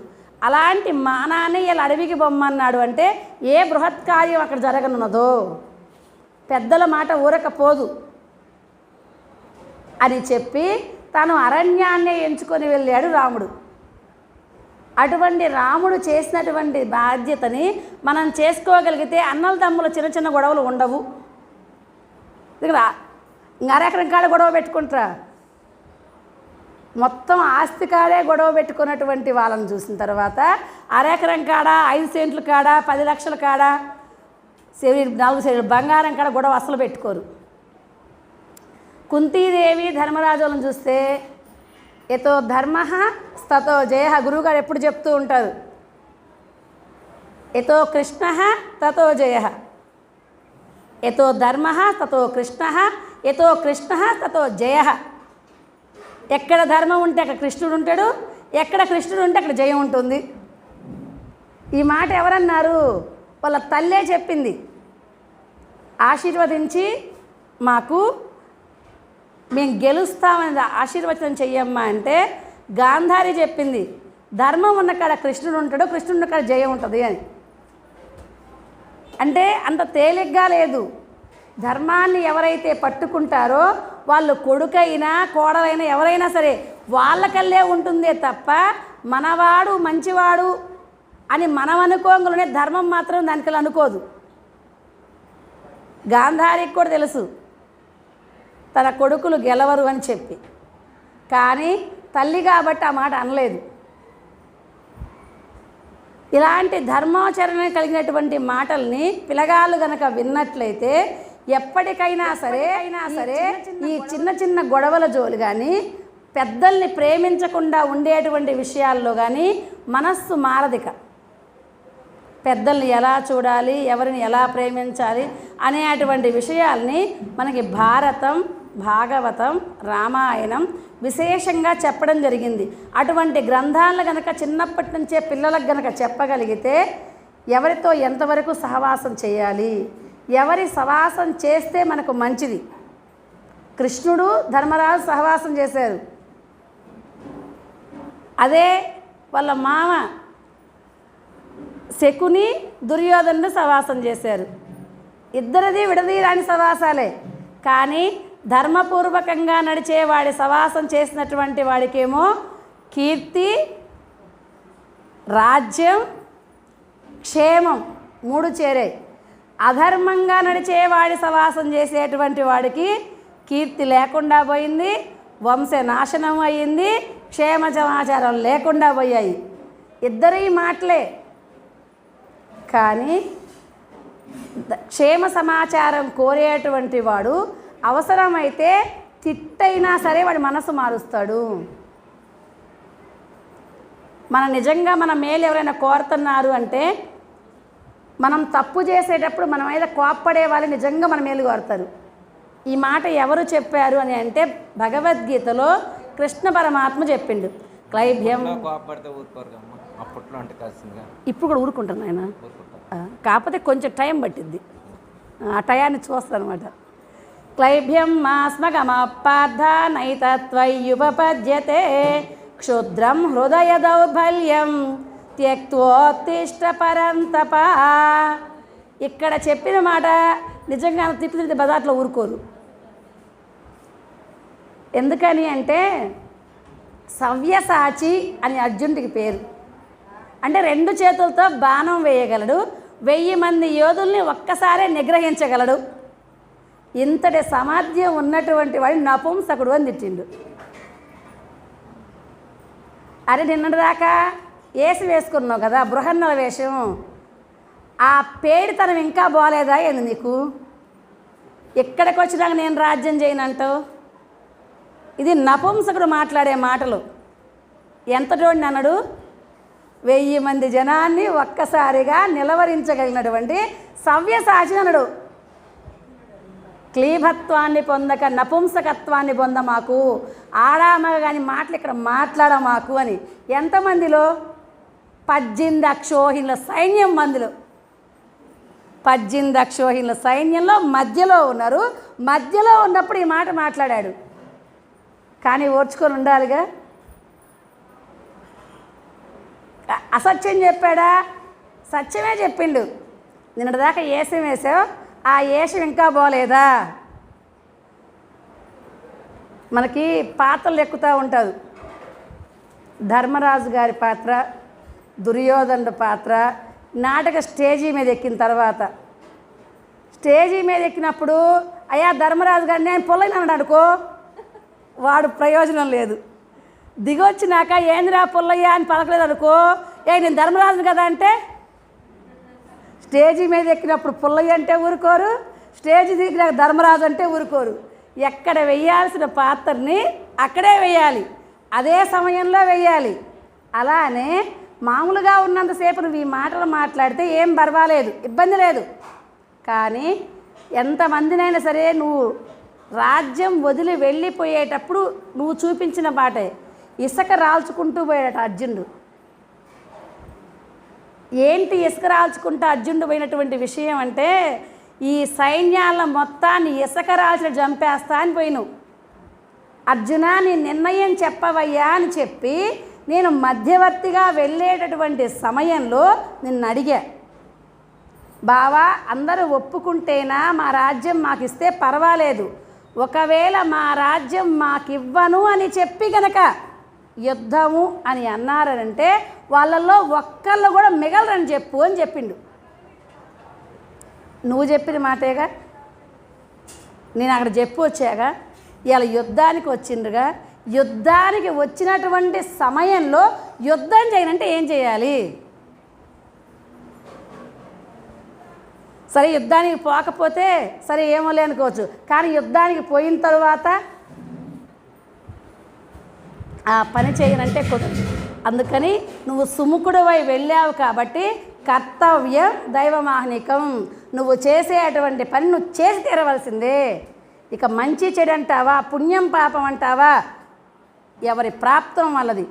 అలాంటి మా నాన్న ఇలా అడవికి బొమ్మన్నాడు అంటే ఏ బృహత్ కార్యం అక్కడ జరగనున్నదో, పెద్దల మాట ఊరకపోదు అని చెప్పి తను అరణ్యాన్నే ఎంచుకొని వెళ్ళాడు రాముడు. అటువంటి రాముడు చేసినటువంటి బాధ్యతని మనం చేసుకోగలిగితే అన్నల తమ్ముల చిన్న చిన్న గొడవలు ఉండవు. ఇక్కడ అరెకరం కాడ గొడవ పెట్టుకుంటారా? మొత్తం ఆస్తి కాడే గొడవ పెట్టుకున్నటువంటి వాళ్ళని చూసిన తర్వాత అరెకరం కాడ 5 సెంట్లు కాడ 10 లక్షల కాడ 4 సెంట్లు బంగారం కాడ గొడవ అసలు పెట్టుకోరు. కుంతీదేవి ధర్మరాజులను చూస్తే యతో ధర్మ తతో జయ. గురువుగారు ఎప్పుడు చెప్తూ ఉంటారు, యతో కృష్ణ తతో జయ, యతో ధర్మ తతో కృష్ణ, యతో కృష్ణ తతో జయ. ఎక్కడ ధర్మం ఉంటే అక్కడ కృష్ణుడు ఉంటాడు, ఎక్కడ కృష్ణుడు ఉంటే అక్కడ జయం ఉంటుంది. ఈ మాట ఎవరన్నారు? వాళ్ళ తల్లే చెప్పింది. ఆశీర్వదించి మాకు మేము గెలుస్తామని ఆశీర్వచనం చెయ్యమ్మా అంటే గాంధారి చెప్పింది, ధర్మం ఉన్న కాడ కృష్ణుడు ఉంటాడు, కృష్ణుడు ఉన్న కాడ జయం ఉంటుంది అని. అంటే అంత తేలిగ్గా లేదు. ధర్మాన్ని ఎవరైతే పట్టుకుంటారో వాళ్ళు కొడుకైనా కోడలైనా ఎవరైనా సరే వాళ్ళకల్లే ఉంటుందే తప్ప మనవాడు మంచివాడు అని మనం అనుకోగానే ధర్మం మాత్రం దానికల్లా అనుకోదు. గాంధారికి కూడా తెలుసు తన కొడుకులు గెలవరు అని చెప్పి, కానీ తల్లి కాబట్టి ఆ మాట అనలేదు. ఇలాంటి ధర్మాచరణ కలిగినటువంటి మాటల్ని పిల్లగాళ్ళు గనక విన్నట్లయితే ఎప్పటికైనా సరే ఈ చిన్న చిన్న గొడవల జోలు కానీ పెద్దల్ని ప్రేమించకుండా ఉండేటువంటి విషయాల్లో కానీ మనస్సు మారదిక. పెద్దల్ని ఎలా చూడాలి, ఎవరిని ఎలా ప్రేమించాలి అనేటువంటి విషయాల్ని మనకి భారతం, భాగవతం, రామాయణం విశేషంగా చెప్పడం జరిగింది. అటువంటి గ్రంథాలను గనక చిన్నప్పటి నుంచే పిల్లలకు గనక చెప్పగలిగితే ఎవరితో ఎంతవరకు సహవాసం చేయాలి, ఎవరి సహవాసం చేస్తే మనకు మంచిది. కృష్ణుడు ధర్మరాజు సహవాసం చేశారు, అదే వాళ్ళ మామ శకుని దుర్యోధనుడు సహవాసం చేశారు. ఇద్దరిది విడదీరాని సహవాసాలే, కానీ ధర్మపూర్వకంగా నడిచేవాడి సహవాసం చేసినటువంటి వాడికేమో కీర్తి, రాజ్యం, క్షేమం 3 చేరాయి. అధర్మంగా నడిచేవాడి సహవాసం చేసేటువంటి వాడికి కీర్తి లేకుండా పోయింది, వంశనాశనం అయ్యింది, క్షేమ సమాచారం లేకుండా పోయాయి. ఇద్దరి మాటలే, కానీ క్షేమ సమాచారం కోరేటువంటి వాడు అవసరమైతే తిట్టైనా సరే వాడి మనసు మారుస్తాడు. నిజంగా మన మేలు ఎవరైనా కోరుతున్నారు అంటే మనం తప్పు చేసేటప్పుడు మన మీద కోప్పడే వాళ్ళు నిజంగా మన మేలు కోరుతారు. ఈ మాట ఎవరు చెప్పారు అని అంటే భగవద్గీతలో కృష్ణ పరమాత్మ చెప్పిండు. క్లైభ్యం ఇప్పుడు కూడా ఊరుకుంటాను ఆయన, కాకపోతే కొంచెం టైం పట్టిద్ది, ఆ టయాన్ని చూస్తాను అనమాట. క్లైభ్యం మాస్మగమపార్థ నైతత్వయుపపద్యతే క్షుద్రం హృదయ దౌర్బల్యం త్యక్తోత్తిష్ట పరంతప. ఇక్కడ చెప్పిన మాట నిజంగా తిప్పి బజార్లో ఊరుకోరు. ఎందుకని అంటే సవ్యసాచి అని అర్జునుడికి పేరు. అంటే 2 చేతులతో బాణం వేయగలడు, 1000 మంది యోధుల్ని ఒక్కసారే నిగ్రహించగలడు. ఇంతటి సామర్థ్యం ఉన్నటువంటి వాడు నపుంసకుడు అని తిట్టిండు. అరే నిన్నటిదాకా వేసి వేసుకున్నావు కదా బృహన్నల వేషం, ఆ పేడితనం ఇంకా బాగలేదా ఏంది నీకు? ఎక్కడికి వచ్చినాక నేను రాజ్యం చేయనంటావు? ఇది నపుంసకుడు మాట్లాడే మాటలు. ఎంతటోడిని అన్నాడు? 1000 మంది జనాన్ని ఒక్కసారిగా నిలవరించగలిగినటువంటి సవ్యసాచి అన్నాడు. క్లీభత్వాన్ని పొందక నపుంసకత్వాన్ని పొంద మాకు, ఆడామగ కానీ మాటలు ఇక్కడ మాట్లాడ మాకు అని. ఎంతమందిలో? 18 అక్షోహిణుల సైన్యం మందిలో. 18 అక్షోహిణుల సైన్యంలో మధ్యలో ఉన్నారు. మధ్యలో ఉన్నప్పుడు ఈ మాట మాట్లాడాడు. కానీ ఓర్చుకొని ఉండాలిగా. అసత్యం చెప్పాడా? సత్యమే చెప్పిండు. నిన్నటిదాకా ఏసం వేసావు, ఆ ఏషం ఇంకా పోలేదా? మనకి పాత్రలు ఎక్కుతూ ఉంటారు. ధర్మరాజు గారి పాత్ర, దుర్యోధనుడి పాత్ర, నాటక స్టేజీ మీద ఎక్కిన తర్వాత, స్టేజీ మీద ఎక్కినప్పుడు అయ్యా ధర్మరాజు గారిని నేను పొల్లైన అనుకో, వాడు ప్రయోజనం లేదు. దిగొచ్చినాక ఏందిరా పుల్లయ్య అని పలకలేదు అనుకో, నేను ధర్మరాజుని కదా అంటే, స్టేజీ మీద ఎక్కినప్పుడు పుల్లయ్య అంటే ఊరుకోరు, స్టేజీ దిగినాక ధర్మరాజు అంటే ఊరుకోరు. ఎక్కడ వేయాల్సిన పాత్రని అక్కడే వేయాలి, అదే సమయంలో వేయాలి. అలానే మామూలుగా ఉన్నంతసేపు నువ్వు ఈ మాటలు మాట్లాడితే ఏం పర్వాలేదు, ఇబ్బంది లేదు. కానీ ఎంతమందినైనా సరే నువ్వు రాజ్యం వదిలి వెళ్ళిపోయేటప్పుడు నువ్వు చూపించిన బాటే. ఇసుక రాల్చుకుంటూ పోయాడట అర్జునుడు. ఏంటి ఇసుక రాల్చుకుంటూ అర్జునుడు పోయినటువంటి విషయం అంటే, ఈ సైన్యాల మొత్తాన్ని ఇసుక రాల్చి చంపేస్తా అని పోయిను. అర్జున నీ నిర్ణయం చెప్పవయ్యా అని చెప్పి నేను మధ్యవర్తిగా వెళ్ళేటటువంటి సమయంలో నిన్ను అడిగా, బావా అందరూ ఒప్పుకుంటేనా మా రాజ్యం మాకు ఇస్తే పర్వాలేదు, ఒకవేళ మా రాజ్యం మాకివ్వను అని చెప్పి గనక యుద్ధము అని అన్నారంటే వాళ్ళల్లో ఒక్కళ్ళు కూడా మిగలరని చెప్పు అని చెప్పిండు. నువ్వు చెప్పిన మాటేగా, నేను అక్కడ చెప్పు వచ్చాగా. ఇలా యుద్ధానికి వచ్చిండ్రుగా, యుద్ధానికి వచ్చినటువంటి సమయంలో యుద్ధం చేయనంటే ఏం చేయాలి? సరే యుద్ధానికి పోకపోతే సరే ఏమో అనుకోవచ్చు, కానీ యుద్ధానికి పోయిన తర్వాత ఆ పని చేయనంటే కుదరదు. అందుకని నువ్వు సుముఖుడివై వెళ్ళావు కాబట్టి కర్తవ్యం దైవమాహ్నికం, నువ్వు చేసేటువంటి పని నువ్వు చేసి తీరవలసిందే. ఇక మంచి చెడు అంటావా, పుణ్యం పాపం అంటావా, ఎవరి ప్రాప్తం వాళ్ళది.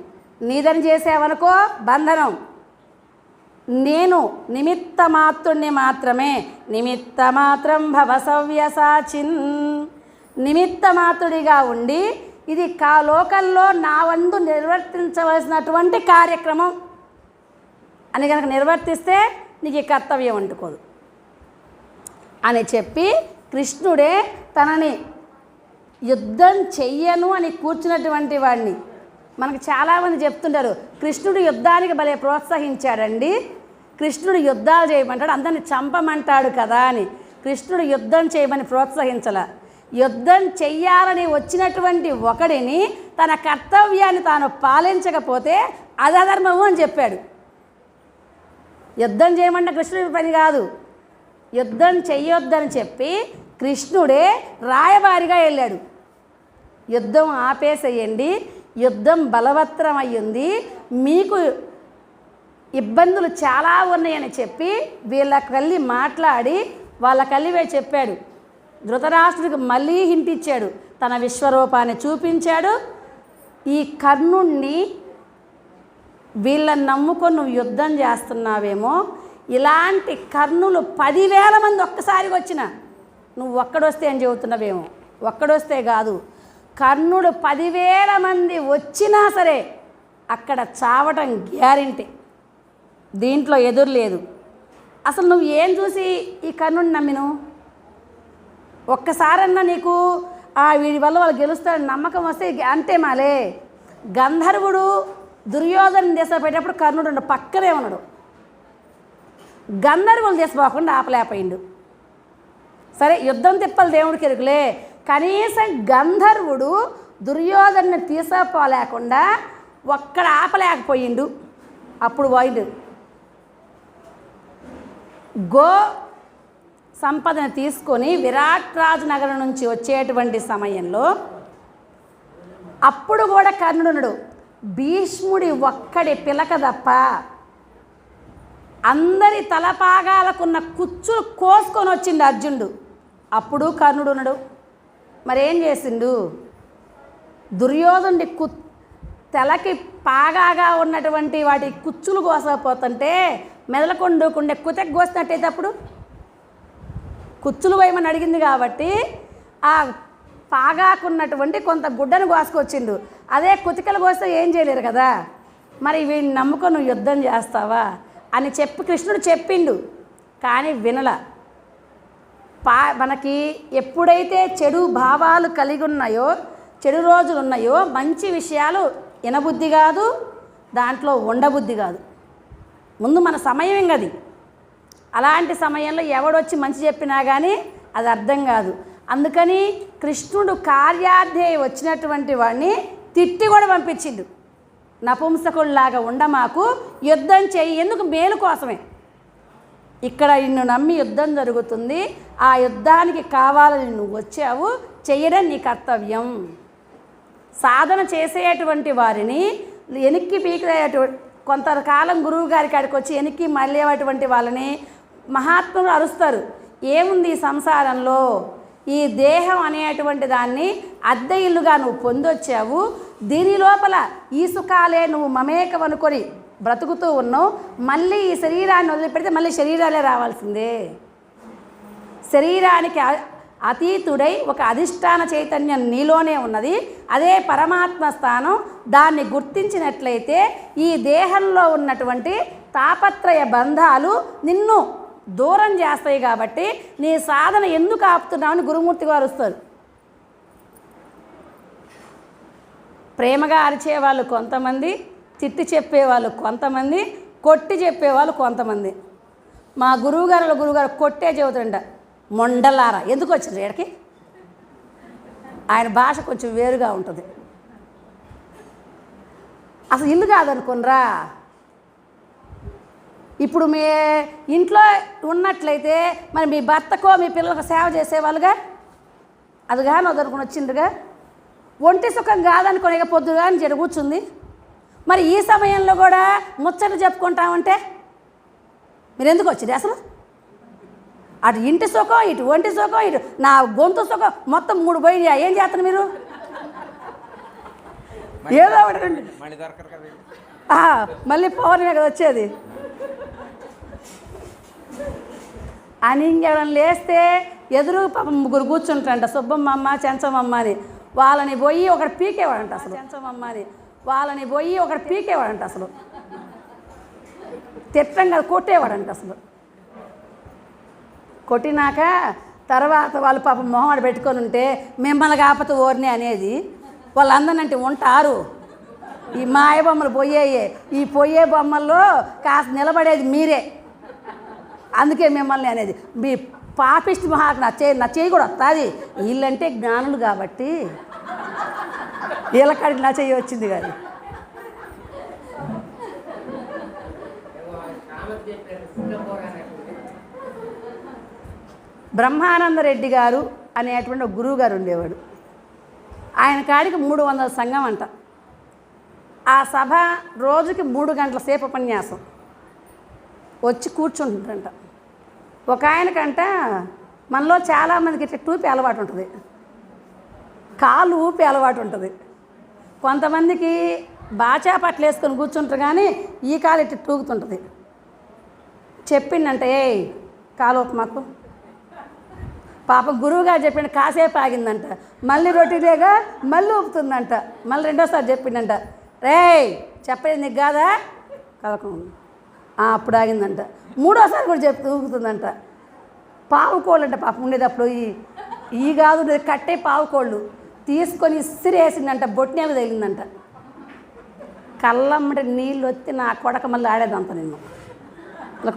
నీదని చేసావనుకో బంధనం. నేను నిమిత్త మాత్రుణ్ణి మాత్రమే, నిమిత్త మాత్రం భవ సవ్యసాచిన్. నిమిత్త మాత్రుడిగా ఉండి ఇది లోకంలో నా వంతు నిర్వర్తించవలసినటువంటి కార్యక్రమం అని కనుక నిర్వర్తిస్తే నీకు ఈ కర్తవ్యం అంటుకోదు అని చెప్పి కృష్ణుడే తనని యుద్ధం చెయ్యను అని కూర్చున్నటువంటి వాడిని. మనకు చాలామంది చెప్తుంటారు కృష్ణుడు యుద్ధానికి భలే ప్రోత్సహించాడండి, కృష్ణుడు యుద్ధాలు చేయమంటాడు, అందరిని చంపమంటాడు కదా అని. కృష్ణుడు యుద్ధం చేయమని ప్రోత్సహించాల. యుద్ధం చెయ్యాలని వచ్చినటువంటి ఒకడిని తన కర్తవ్యాన్ని తాను పాలించకపోతే అది అధర్మము అని చెప్పాడు. యుద్ధం చేయమంటే కృష్ణుడి పని కాదు, యుద్ధం చెయ్యొద్దని చెప్పి కృష్ణుడే రాయబారిగా వెళ్ళాడు. యుద్ధం ఆపేసేయండి, యుద్ధం బలవత్తరమయ్యింది, మీకు ఇబ్బందులు చాలా ఉన్నాయని చెప్పి వీళ్ళకల్లి మాట్లాడి వాళ్ళకల్లివే చెప్పాడు. ధృతరాష్ట్రుడికి మళ్ళీ హింట్ ఇచ్చాడు, తన విశ్వరూపాన్ని చూపించాడు. ఈ కర్ణుణ్ణి వీళ్ళని నమ్ముకొని నువ్వు యుద్ధం చేస్తున్నావేమో, ఇలాంటి కర్ణులు 10,000 మంది ఒక్కసారిగా వచ్చిన నువ్వు ఒక్కడొస్తే అని చెబుతున్నావేమో. ఒక్కడొస్తే కాదు, కర్ణుడు 10,000 మంది వచ్చినా సరే అక్కడ చావటం గ్యారెంటీ, దీంట్లో ఎదురు లేదు. అసలు నువ్వు ఏం చూసి ఈ కర్ణుడిని నమ్మిను? ఒక్కసారన్నా నీకు వీడి వల్ల వాళ్ళు గెలుస్తాడని నమ్మకం వస్తే అంతే మాలే. గంధర్వుడు దుర్యోధన దేశ పెట్టేటప్పుడు కర్ణుడు పక్కనే ఉన్నాడు, గంధర్వులు తీసుకోకుండా ఆపలేకపోయిండు. సరే యుద్ధం తిప్పలు దేవుడికి ఎరుగులే, కనీసం గంధర్వుడు దుర్యోధన్ని తీసుకోలేకుండా ఒక్కడ ఆపలేకపోయిండు. అప్పుడు పోయిండు. గో సంపదను తీసుకొని విరాట్ రాజు నగరం నుంచి వచ్చేటువంటి సమయంలో అప్పుడు కూడా కర్ణుడున్నాడు. భీష్ముడి ఒక్కడి పిలక తప్ప అందరి తలపాగాలకున్న కుచ్చులు కోసుకొని వచ్చిండు అర్జునుడు. అప్పుడు కర్ణుడు ఉన్నాడు. మరేం చేసిండు? దుర్యోధనుడి తలకి పాగాగా ఉన్నటువంటి వాటి కుచ్చులు కోసపోతుంటే మెదలకొండుకుండే కుతెక్ కోసినట్టయితే అప్పుడు కుచ్చులు వేయమని అడిగింది కాబట్టి ఆ పాగాకున్నటువంటి కొంత గుడ్డను కోసుకొచ్చిండు. అదే కుతికలు కోస్తే ఏం చేయలేరు కదా. మరి వీడిని నమ్ముకొని నువ్వు యుద్ధం చేస్తావా అని చెప్పి కృష్ణుడు చెప్పిండు. కానీ వినల. మనకి ఎప్పుడైతే చెడు భావాలు కలిగి ఉన్నాయో, చెడు రోజులు ఉన్నాయో, మంచి విషయాలు వినబుద్ధి కాదు, దాంట్లో ఉండబుద్ధి కాదు. ముందు మన సమయం ఇంకది. అలాంటి సమయంలో ఎవడొచ్చి మంచి చెప్పినా కానీ అది అర్థం కాదు. అందుకని కృష్ణుడు కార్యాధ్యేయ వచ్చినటువంటి వాడిని తిట్టి కూడా పంపించిండు. నపుంసకుల్లాగా ఉండమాకు, యుద్ధం చెయ్యి. ఎందుకు? మేలు కోసమే. ఇక్కడ నిన్ను నమ్మి యుద్ధం జరుగుతుంది, ఆ యుద్ధానికి కావాలని నువ్వు వచ్చావు, చెయ్యడం నీ కర్తవ్యం. సాధన చేసేటువంటి వారిని వెనక్కి పీకేటువంటి కొంతకాలం గురువు గారి కాడికి వచ్చి వెనక్కి మళ్ళేటువంటి వాళ్ళని మహాత్ములు అరుస్తారు. ఏముంది ఈ సంసారంలో? ఈ దేహం అనేటువంటి దాన్ని అద్దె ఇల్లుగా నువ్వు పొందొచ్చావు. దీని లోపల ఈ సుఖాలే నువ్వు మమేకం అనుకొని బ్రతుకుతూ ఉన్నావు. మళ్ళీ ఈ శరీరాన్ని వదిలిపెడితే మళ్ళీ శరీరాలే రావాల్సిందే. శరీరానికి అతీతుడై ఒక అధిష్టాన చైతన్యం నీలోనే ఉన్నది. అదే పరమాత్మ స్థానం. దాన్ని గుర్తించినట్లయితే ఈ దేహంలో ఉన్నటువంటి తాపత్రయ బంధాలు నిన్ను దూరం చేస్తాయి. కాబట్టి నీ సాధన ఎందుకు ఆపుతున్నావని గురుమూర్తి గారు వస్తారు. ప్రేమగా అరిచేవాళ్ళు కొంతమంది, తిట్టి చెప్పేవాళ్ళు కొంతమంది, కొట్టి చెప్పేవాళ్ళు కొంతమంది. మా గురువుగారు కొట్టే చెబుతుంట, మొండలారా. ఎందుకు వచ్చింది ఇక్కడికి? ఆయన భాష కొంచెం వేరుగా ఉంటుంది. అసలు ఇల్లు కాదనుకునరా. ఇప్పుడు మీ ఇంట్లో ఉన్నట్లయితే మరి మీ భర్తకో మీ పిల్లలకు సేవ చేసేవాళ్ళుగా, అది కానీ వదలుకొని వచ్చిందిగా. ఒంటి సుఖం కాదనుకుని ఇక పొద్దుగా జరి కూర్చుంది. మరి ఈ సమయంలో కూడా ముచ్చట్లు చెప్పుకుంటామంటే మీరు ఎందుకు వచ్చింది అసలు? అటు ఇంటి సుఖం, ఇటు ఒంటి సుఖం, ఇటు నా గొంతు సుఖం, మొత్తం 3 పోయి ఏం చేస్తారు మీరు? ఏదో ఒకటి మళ్ళీ పౌర్ణమి కదా వచ్చేది అని ఇంకేడం లేస్తే ఎదురు పాపం 3 కూర్చుంటారంట. సుబ్బమ్మమ్మ, చెంచమమ్మ అని. వాళ్ళని పోయి ఒకటి పీకేవాడంట అసలు. చెంచమమ్మ అని వాళ్ళని పోయి ఒకటి పీకేవాడంట అసలు. తిట్టంగా కొట్టేవాడంట అసలు. కొట్టినాక తర్వాత వాళ్ళు పాపం మొహమాట పెట్టుకొని ఉంటే మిమ్మల్ని కాకపోతే ఓర్ని అనేది. వాళ్ళందరినంటే ఉంటారు. ఈ మాయ బొమ్మలు పోయేయే. ఈ పోయే బొమ్మల్లో కాస్త నిలబడేది మీరే. అందుకే మిమ్మల్ని అనేది. మీ పాపిష్టి మహాకు నా చేయి కూడా వస్తుంది. వీళ్ళంటే జ్ఞానులు కాబట్టి వీళ్ళకాడికి నా చెయ్యి వచ్చింది. కానీ బ్రహ్మానందరెడ్డి గారు అనేటువంటి ఒక గురువు గారు ఉండేవాడు. ఆయన కాడికి 300 సంఘం అంట. ఆ సభ రోజుకి 3 గంటల సేపు ఉపన్యాసం. వచ్చి కూర్చుంటుందంట. ఒక ఆయనకంట మనలో చాలామందికి ఇట్లా టూపి అలవాటు ఉంటుంది, కాలు ఊపి అలవాటు ఉంటుంది. కొంతమందికి బాచా పట్లు వేసుకొని కూర్చుంటారు, కానీ ఈ కాలు ఇట్లా తూగుతుంటుంది. చెప్పిండంటే ఏయ్ కాలు ఊపు మాకు. పాపం గురువుగారు చెప్పిండు. కాసేపు ఆగిందంట. మళ్ళీ రొటీనేగా మళ్ళీ ఊపుతుందంట. మళ్ళీ రెండోసారి చెప్పిండంట, రేయ్ చెప్పేది నీకు కాదా కదకుండా. అప్పుడు ఆగిందంట. మూడోసారి కూడా ఊపుతుందంట. పావుకోళ్ళు అంట పాపం ఉండేటప్పుడు ఈ కాదు కట్టే పావుకోళ్ళు తీసుకొని ఇసిరేసిందంట. బొట్టినేలు తగిలిందంట. కళ్ళమ్మటి నీళ్ళు వచ్చి నా కొడక మళ్ళీ ఆడేదంత. నిన్ను ఇలా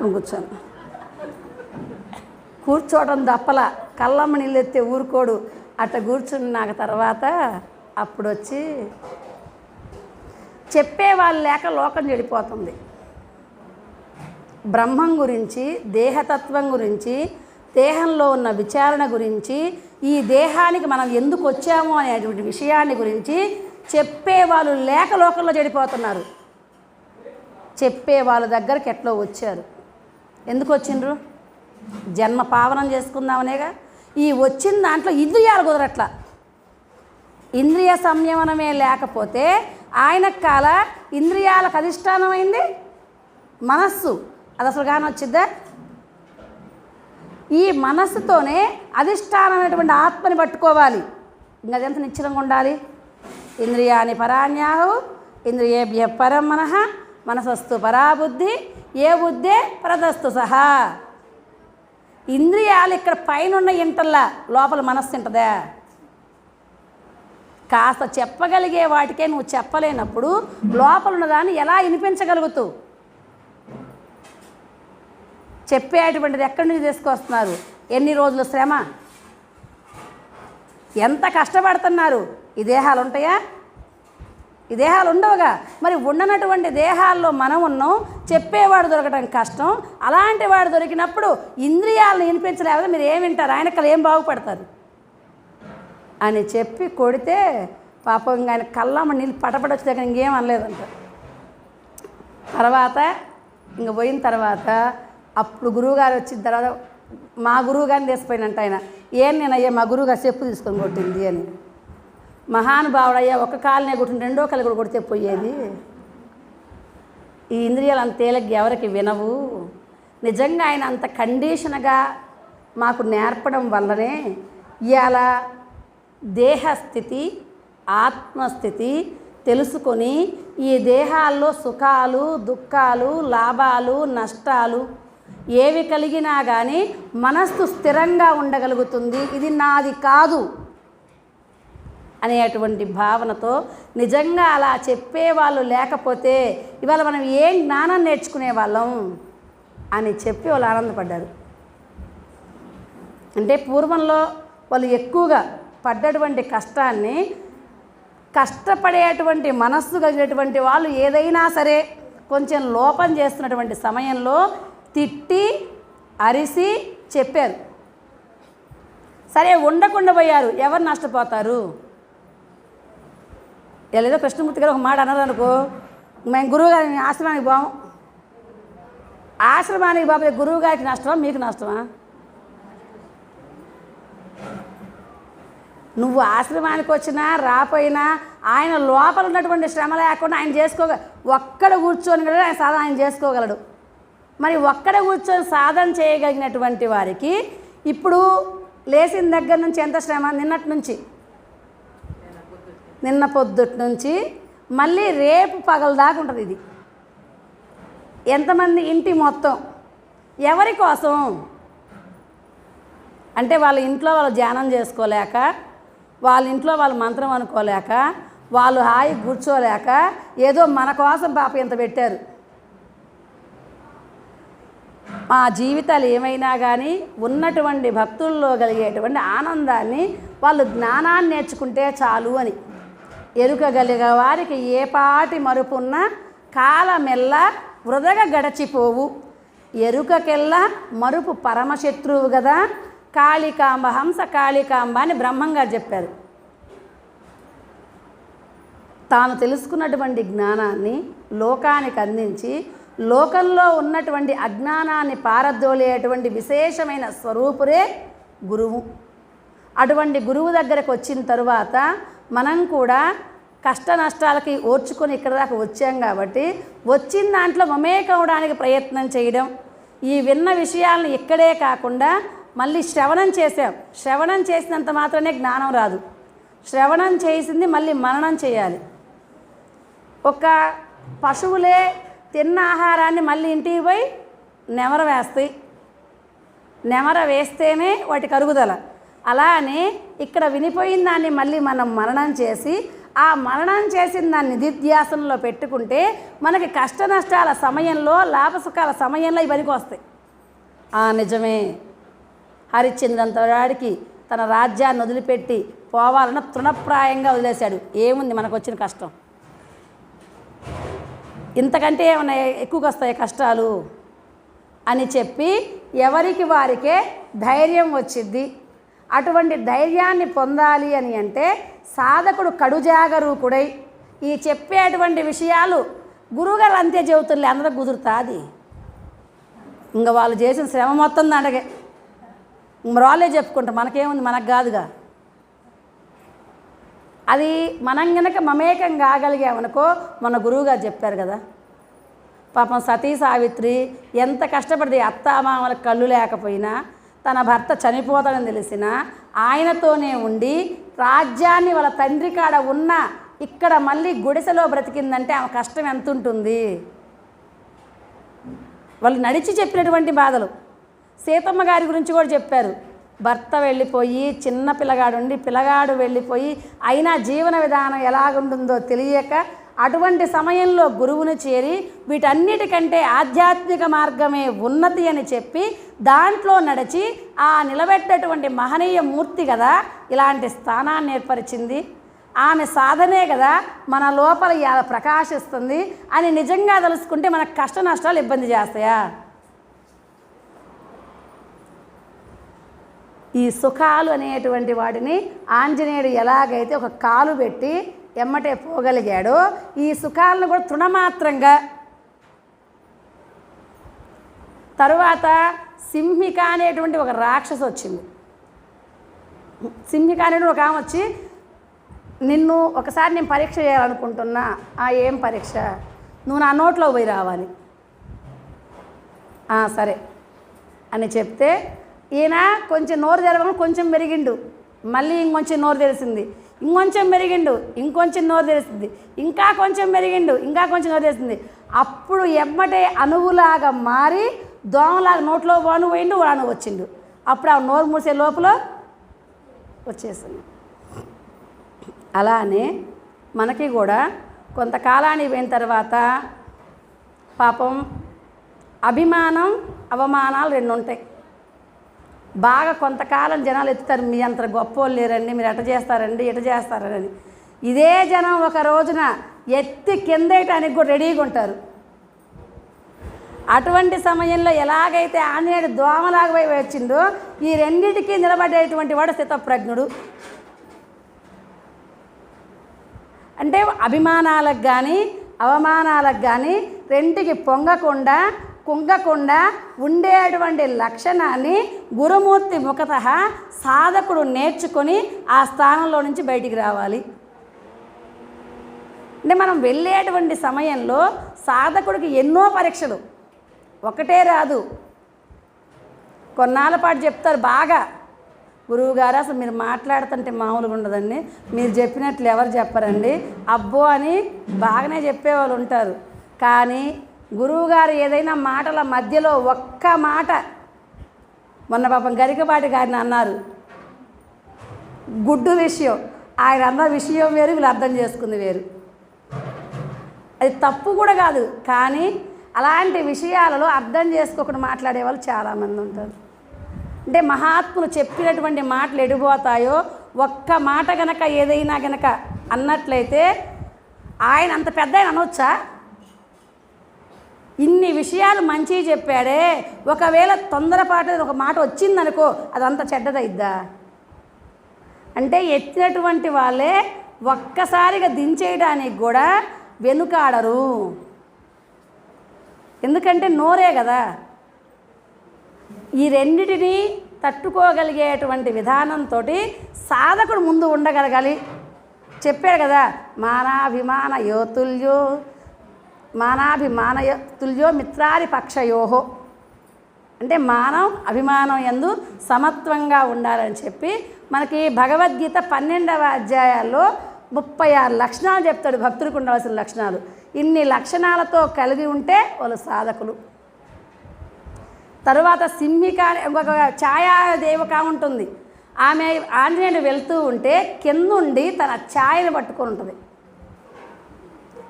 కూర్చోవడం దప్పల. కళ్ళమ్మ నీళ్ళు ఎత్తే ఊరుకోడు. అట్లా కూర్చుని నాకు తర్వాత అప్పుడు వచ్చి చెప్పేవాళ్ళు లేక లోకం చెడిపోతుంది. బ్రహ్మం గురించి, దేహతత్వం గురించి, దేహంలో ఉన్న విచారణ గురించి, ఈ దేహానికి మనం ఎందుకు వచ్చాము అనేటువంటి విషయాన్ని గురించి చెప్పేవాళ్ళు లేక లోకంలో చెడిపోతున్నారు. చెప్పే వాళ్ళ దగ్గరికి ఎట్లా వచ్చారు? ఎందుకు వచ్చిండ్రు? జన్మ పావనం చేసుకుందామనేగా. ఈ వచ్చిన దాంట్లో ఇంద్రియాలు కుదరట్లా. ఇంద్రియ సంయమనమే లేకపోతే ఆయన కాల ఇంద్రియాలకు అధిష్టానమైంది మనస్సు. అది అసలు కానీ వచ్చిద్దా? ఈ మనస్సుతోనే అధిష్టానమైనటువంటి ఆత్మని పట్టుకోవాలి. ఇంకా అదెంత నిశ్చలంగా ఉండాలి. ఇంద్రియాని పరాణ్యాహు ఇంద్రియేభ్య పరం మనః మనసస్తు పరాబుద్ధి ఏ బుద్ధే పరదస్తు సహా. ఇంద్రియాలు ఇక్కడ పైన ఉన్న ఇంటల్లా, లోపల మనస్సు ఉంటుందా? కాస్త చెప్పగలిగే వాటికే నువ్వు చెప్పలేనప్పుడు లోపల ఉన్నదాన్ని ఎలా వినిపించగలుగుతావు? చెప్పేటువంటిది ఎక్కడి నుంచి తీసుకొస్తున్నారు? ఎన్ని రోజుల శ్రమ, ఎంత కష్టపడుతున్నారు. ఈ దేహాలు ఉంటాయా? ఈ దేహాలు ఉండవుగా. మరి ఉండనటువంటి దేహాల్లో మనం ఉన్నాం, చెప్పేవాడు దొరకడం కష్టం. అలాంటి వాడు దొరికినప్పుడు ఇంద్రియాలను వినిపించలేకపోతే మీరు ఏం వింటారు? ఆయనకలు ఏం బాగుపడతారు అని చెప్పి కొడితే పాపం ఇంకా ఆయన కళ్ళమ్మ నీళ్ళు పటపడొచ్చి దగ్గర ఇంకేం అనలేదంట. తర్వాత ఇంక పోయిన తర్వాత అప్పుడు గురువుగారు వచ్చిన తర్వాత మా గురువుగారిని తీసిపోయినంట ఆయన. ఏం నేనయ్యా మా గురువుగారు చెప్పు తీసుకొని కొట్టింది అని. మహానుభావుడయ్యా ఒక కాలునే కొట్టిన రెండో కాలు కూడా కొడితే పోయేది. ఈ ఇంద్రియాలు అంత తేలిగ్గా ఎవరికి వినవు. నిజంగా ఆయన అంత కండిషన్గా మాకు నేర్పడం వల్లనే ఇవాళ దేహస్థితి ఆత్మస్థితి తెలుసుకొని ఈ దేహాల్లో సుఖాలు దుఃఖాలు లాభాలు నష్టాలు ఏవి కలిగినా కానీ మనస్సు స్థిరంగా ఉండగలుగుతుంది. ఇది నాది కాదు అనేటువంటి భావనతో నిజంగా అలా చెప్పేవాళ్ళు లేకపోతే ఇవాళ మనం ఏం జ్ఞానం నేర్చుకునే వాళ్ళం అని చెప్పి వాళ్ళు ఆనందపడ్డారు. అంటే పూర్వంలో వాళ్ళు ఎక్కువగా పడ్డటువంటి కష్టాన్ని, కష్టపడేటువంటి మనస్సు కలిగినటువంటి వాళ్ళు ఏదైనా సరే కొంచెం లోపం చేస్తున్నటువంటి సమయంలో తిట్టి అరిసి చెప్పారు. సరే ఉండకుండా పోయారు, ఎవరు నష్టపోతారు? ఏదో కృష్ణమూర్తి గారు ఒక మాట అన్నారు అనుకో, మేము గురువుగారిని ఆశ్రమానికి పోము. ఆశ్రమానికి బాబు గురువు గారికి నష్టమా మీకు నష్టమా? నువ్వు ఆశ్రమానికి వచ్చినా రాపోయినా ఆయన లోపల ఉన్నటువంటి శ్రమ లేకుండా ఆయన ఒక్కడ కూర్చొని కూడా ఆయన సాధన ఆయన చేసుకోగలడు. మరి ఒక్కడ కూర్చొని సాధన చేయగలిగినటువంటి వారికి ఇప్పుడు లేచిన దగ్గర నుంచి ఎంత శ్రమ? నిన్న పొద్దుటి నుంచి మళ్ళీ రేపు పగల దాకా ఉంటుంది. ఇది ఎంతమంది ఇంటి మొత్తం ఎవరి కోసం అంటే వాళ్ళ ఇంట్లో వాళ్ళు ధ్యానం చేసుకోలేక, వాళ్ళ ఇంట్లో వాళ్ళు మంత్రం అనుకోలేక, వాళ్ళు హాయి కూర్చోలేక ఏదో మన కోసం పాప ఇంత పెట్టారు. మా జీవితాలు ఏమైనా కానీ ఉన్నటువంటి భక్తుల్లో కలిగేటువంటి ఆనందాన్ని వాళ్ళు జ్ఞానాన్ని నేర్చుకుంటే చాలు అని ఎరుకగలిగే వారికి ఏ పాటి మరుపున్న కాలమెల్ల వృధగా గడచిపోవు. ఎరుకకెల్లా మరుపు పరమశత్రువు కదా. కాళికాంబ హంస కాళికాంబ అని బ్రహ్మంగారు చెప్పారు. తాను తెలుసుకున్నటువంటి జ్ఞానాన్ని లోకానికి అందించి లోకంలో ఉన్నటువంటి అజ్ఞానాన్ని పారద్రోలేటువంటి విశేషమైన స్వరూపురే గురువు. అటువంటి గురువు దగ్గరకు వచ్చిన తరువాత మనం కూడా కష్ట నష్టాలకి ఓర్చుకొని ఇక్కడ దాకా వచ్చాం కాబట్టి వచ్చిన దాంట్లో మమేకవడానికి ప్రయత్నం చేయడం, ఈ విన్న విషయాలను ఇక్కడే కాకుండా మళ్ళీ శ్రవణం చేసాం. శ్రవణం చేసినంత మాత్రమే జ్ఞానం రాదు. శ్రవణం చేసింది మళ్ళీ మననం చేయాలి. ఒక పశువులే తిన్న ఆహారాన్ని మళ్ళీ ఇంటికి పోయి నెమర వేస్తాయి. నెమర వేస్తేనే వాటికి అరుగుదల. అలానే ఇక్కడ వినిపోయిన దాన్ని మళ్ళీ మనం మననం చేసి ఆ మననం చేసిన దాన్ని నిధిధ్యాసనలో పెట్టుకుంటే మనకి కష్ట నష్టాల సమయంలో లాభసుఖాల సమయంలో ఇవన్నీ వస్తాయి. నిజమే, హరిశ్చంద్రంత వాడికి తన రాజ్యాన్ని వదిలిపెట్టి పోవాలన్న తృణప్రాయంగా వదిలేశాడు. ఏముంది మనకు వచ్చిన కష్టం? ఇంతకంటే ఏమన్నా ఎక్కువగా వస్తాయి కష్టాలు అని చెప్పి ఎవరికి వారికే ధైర్యం వచ్చిద్ది. అటువంటి ధైర్యాన్ని పొందాలి అని అంటే సాధకుడు కడుజాగరూకుడై ఈ చెప్పేటువంటి విషయాలు గురువుగారు అంతే చెబుతులే, అందరూ కుదురుతుంది. ఇంకా వాళ్ళు చేసిన శ్రమ మొత్తం దండగే. వాళ్ళే చెప్పుకుంటారు, మనకేముంది, మనకు కాదుగా. అది మనం గనక మమేకం కాగలిగామనుకో, మన గురువుగారు చెప్పారు కదా, పాపం సతీ సావిత్రి ఎంత కష్టపడింది. అత్తామామలకు కళ్ళు లేకపోయినా, తన భర్త చనిపోతాడని తెలిసినా ఆయనతోనే ఉండి రాజ్యాన్ని వాళ్ళ తండ్రి కాడ ఉన్న ఇక్కడ మళ్ళీ గుడిసెలో బ్రతికిందంటే ఆమె కష్టం ఎంత ఉంటుంది. వాళ్ళు నడిచి చెప్పినటువంటి బాధలు. సీతమ్మ గారి గురించి కూడా చెప్పారు. భర్త వెళ్ళిపోయి, చిన్న పిల్లగాడుండి, పిల్లగాడు వెళ్ళిపోయి, అయినా జీవన విధానం ఎలాగుంటుందో తెలియక అటువంటి సమయంలో గురువుని చేరి వీటన్నిటికంటే ఆధ్యాత్మిక మార్గమే ఉన్నతి అని చెప్పి దాంట్లో నడిచి ఆ నిలబెట్టేటువంటి మహనీయ మూర్తి కదా ఇలాంటి స్థానాన్ని ఏర్పరిచింది. ఆమె సాధనే కదా మన లోపల ఇలా ప్రకాశిస్తుంది అని నిజంగా తెలుసుకుంటే మనకు కష్ట నష్టాలు ఇబ్బంది చేస్తాయా? ఈ సుఖాలు అనేటువంటి వాటిని ఆంజనేయుడు ఎలాగైతే ఒక కాలు పెట్టి ఎమ్మటే పోగలిగాడో, ఈ సుఖాలను కూడా తృణమాత్రంగా. తరువాత సింహిక అనేటువంటి ఒక రాక్షసు వచ్చింది. సింహిక అనేటువంటి ఒక ఆమె వచ్చి, నిన్ను ఒకసారి నేను పరీక్ష చేయాలనుకుంటున్నా. ఏం పరీక్ష? నువ్వు నా నోట్లో పోయి రావాలి. సరే అని చెప్తే ఈయన కొంచెం నోరు తెరవడం కొంచెం పెరిగిండు, మళ్ళీ ఇంకొంచెం నోరు తెరిసింది, ఇంకొంచెం పెరిగిండు, ఇంకొంచెం నోరు తెరిసింది, ఇంకా కొంచెం పెరిగిండు, ఇంకా కొంచెం నోరు తెరిసింది. అప్పుడు ఎమ్మటే అణువులాగా మారి దోమలాగా నోట్లో వాను పోయిండు, వాను వచ్చిండు. అప్పుడు ఆ నోరు మూసే లోపల వచ్చేసింది. అలానే మనకి కూడా కొంతకాలానికి పోయిన తర్వాత పాపం అభిమానం అవమానాలు రెండు ఉంటాయి. బాగా కొంతకాలం జనాలు ఎత్తుతారు, మీ అంత గొప్పోళ్ళు లేరండి, మీరు ఎట చేస్తారండి, ఎట చేస్తారని. ఇదే జనం ఒక రోజున ఎత్తి కిందేయటానికి కూడా రెడీగా ఉంటారు. అటువంటి సమయంలో ఎలాగైతే ఆంజనేయుడు దోమలాగా పోయి వచ్చిందో, ఈ రెండింటికి నిలబడేటువంటి వాడు స్థితప్రజ్ఞుడు. అంటే అభిమానాలకు కానీ అవమానాలకు కానీ రెంటికి పొంగకుండా కుంగకుండా ఉండేటువంటి లక్షణాన్ని గురుమూర్తి ముఖతః సాధకుడు నేర్చుకొని ఆ స్థానంలో నుంచి బయటికి రావాలి. అంటే మనం వెళ్ళేటువంటి సమయంలో సాధకుడికి ఎన్నో పరీక్షలు, ఒకటే రాదు. కొన్నాళ్ళ పాటు చెప్తారు బాగా, గురువుగారు అసలు మీరు మాట్లాడుతుంటే మామూలుగా ఉండదండి, మీరు చెప్పినట్లు ఎవరు చెప్పరండి, అబ్బో అని బాగానే చెప్పేవాళ్ళు ఉంటారు. కానీ గురువుగారు ఏదైనా మాటల మధ్యలో ఒక్క మాట, మొన్న పాపం గరికపాటి గారిని అన్నారు గుడ్డు విషయం, ఆయన అన్న విషయం వేరు, వీళ్ళు అర్థం చేసుకుంది వేరు. అది తప్పు కూడా కాదు, కానీ అలాంటి విషయాలలో అర్థం చేసుకోకుండా మాట్లాడే వాళ్ళు చాలామంది ఉంటారు. అంటే మహాత్ములు చెప్పినటువంటి మాటలు ఎడిపోతాయో, ఒక్క మాట గనక ఏదైనా గనక అన్నట్లయితే ఆయన అంత పెద్ద ఆయన అనవచ్చా? ఇన్ని విషయాలు మంచి చెప్పాడే, ఒకవేళ తొందరపాటు ఒక మాట వచ్చిందనుకో అదంతా చెడ్డదైద్దా? అంటే ఎత్తినటువంటి వాళ్ళే ఒక్కసారిగా దించేయడానికి కూడా వెనుకాడరు. ఎందుకంటే నోరే కదా. ఈ రెండిటిని తట్టుకోగలిగేటువంటి విధానంతో సాధకుడు ముందు ఉండగలగాలి. చెప్పాడు కదా, మానాభిమానయోతుల్యో మిత్రాది పక్షయోహో, అంటే మానవ అభిమానం యందు సమత్వంగా ఉండాలని చెప్పి మనకి భగవద్గీత 12వ అధ్యాయాల్లో 36 లక్షణాలు చెప్తాడు, భక్తులకు ఉండవలసిన లక్షణాలు. ఇన్ని లక్షణాలతో కలిగి ఉంటే వాళ్ళు సాధకులు. తరువాత సింహిక ఇంకొక ఛాయాదేవక ఉంటుంది. ఆమె ఆంజనేయుడు వెళ్తూ ఉంటే కిందుండి తన ఛాయను పట్టుకొని ఉంటుంది,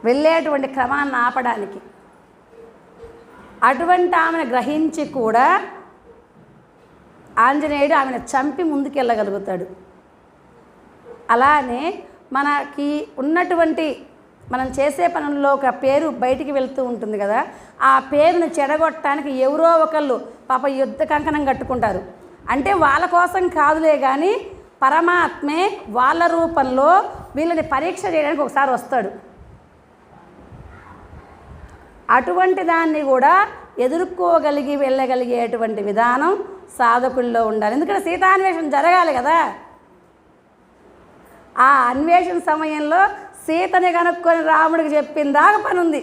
వెళ్ళేటువంటి క్రమాన్ని ఆపడానికి. అటువంటి ఆమెను గ్రహించి కూడా ఆంజనేయుడు ఆమెను చంపి ముందుకెళ్ళగలుగుతాడు. అలానే మనకి ఉన్నటువంటి మనం చేసే పనుల్లో ఒక పేరు బయటికి వెళ్తూ ఉంటుంది కదా, ఆ పేరును చెడగొట్టడానికి ఎవరో ఒకళ్ళు పాప యుద్ధ కంకణం కట్టుకుంటారు. అంటే వాళ్ళ కోసం కాదులే కానీ పరమాత్మే వాళ్ళ రూపంలో వీళ్ళని పరీక్ష చేయడానికి ఒకసారి వస్తాడు. అటువంటి దాన్ని కూడా ఎదుర్కోగలిగి వెళ్ళగలిగేటువంటి విధానం సాధకుల్లో ఉండాలి. ఎందుకంటే సీతాన్వేషణ జరగాలి కదా. ఆ అన్వేషణ సమయంలో సీతని కనుక్కొని రాముడికి చెప్పిందాక పని ఉంది.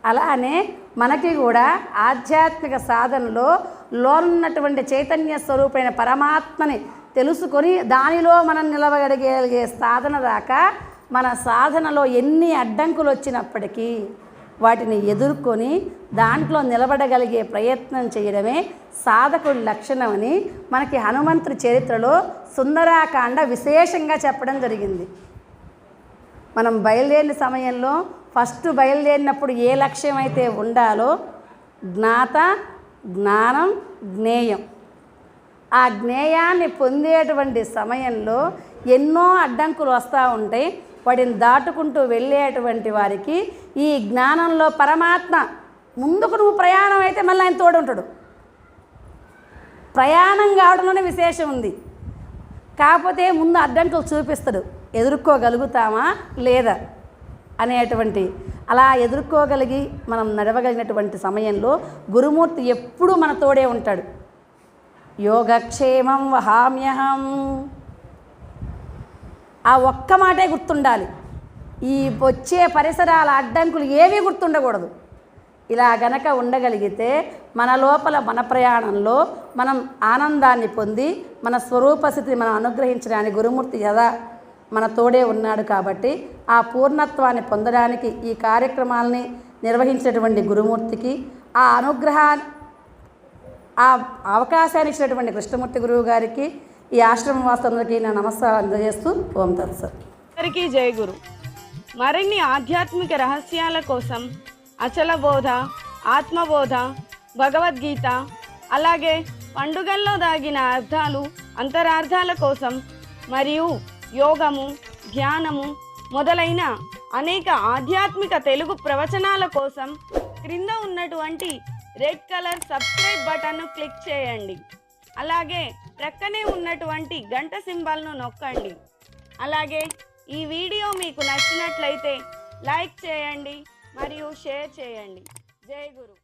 అలానే మనకి కూడా ఆధ్యాత్మిక సాధనలో లోనున్నటువంటి చైతన్య స్వరూపమైన పరమాత్మని తెలుసుకొని దానిలో మనం నిలవగలిగే సాధన దాకా మన సాధనలో ఎన్ని అడ్డంకులు వచ్చినప్పటికీ వాటిని ఎదుర్కొని దాంట్లో నిలబడగలిగే ప్రయత్నం చేయడమే సాధకుడి లక్షణమని మనకి హనుమంతుడి చరిత్రలో సుందరాకాండ విశేషంగా చెప్పడం జరిగింది. మనం బయలుదేరిన సమయంలో ఫస్ట్ బయలుదేరినప్పుడు ఏ లక్ష్యం అయితే ఉండాలో జ్ఞాత, జ్ఞానం, జ్ఞేయం, ఆ జ్ఞేయాన్ని పొందేటువంటి సమయంలో ఎన్నో అడ్డంకులు వస్తూ ఉంటాయి. వాటిని దాటుకుంటూ వెళ్ళేటువంటి వారికి ఈ జ్ఞానంలో పరమాత్మ ముందుకు నువ్వు ప్రయాణం అయితే మళ్ళీ ఆయన తోడుంటాడు. ప్రయాణం కావడంలోనే విశేషం ఉంది. కాకపోతే ముందు అడ్డంకులు చూపిస్తాడు, ఎదుర్కోగలుగుతామా లేదా అనేటువంటి. అలా ఎదుర్కోగలిగి మనం నడవగలిగినటువంటి సమయంలో గురుమూర్తి ఎప్పుడూ మన తోడే ఉంటాడు. యోగక్షేమం వహామ్యహం, ఆ ఒక్క మాటే గుర్తుండాలి. ఈ వచ్చే పరిసరాల అడ్డంకులు ఏవీ గుర్తుండకూడదు. ఇలా గనక ఉండగలిగితే మన లోపల మన ప్రయాణంలో మనం ఆనందాన్ని పొంది మన స్వరూప స్థితిని మనం అనుగ్రహించడానికి గురుమూర్తి యదా మన తోడే ఉన్నాడు. కాబట్టి ఆ పూర్ణత్వాన్ని పొందడానికి ఈ కార్యక్రమాలని నిర్వహించినటువంటి గురుమూర్తికి, ఆ అవకాశాన్ని ఇచ్చినటువంటి కృష్ణమూర్తి గురువు గారికి, ఈ ఆశ్రమ వాసులందరికీ నా నమస్కారాలు అందజేస్తూ ఓం తత్సత్. అందరికీ జై గురు. మరిన్ని ఆధ్యాత్మిక రహస్యాల కోసం అచల బోధ, ఆత్మబోధ, భగవద్గీత, అలాగే పండుగల్లో దాగిన అర్థాలు, అంతరార్థాల కోసం మరియు యోగము, ధ్యానము మొదలైన అనేక ఆధ్యాత్మిక తెలుగు ప్రవచనాల కోసం క్రింద ఉన్నటువంటి రెడ్ కలర్ సబ్స్క్రైబ్ బటన్ను క్లిక్ చేయండి. అలాగే ప్రక్కనే ఉన్నటువంటి గంట సింబల్ను నొక్కండి. అలాగే ఈ వీడియో మీకు నచ్చినట్లయితే లైక్ చేయండి మరియు షేర్ చేయండి. జై గురు.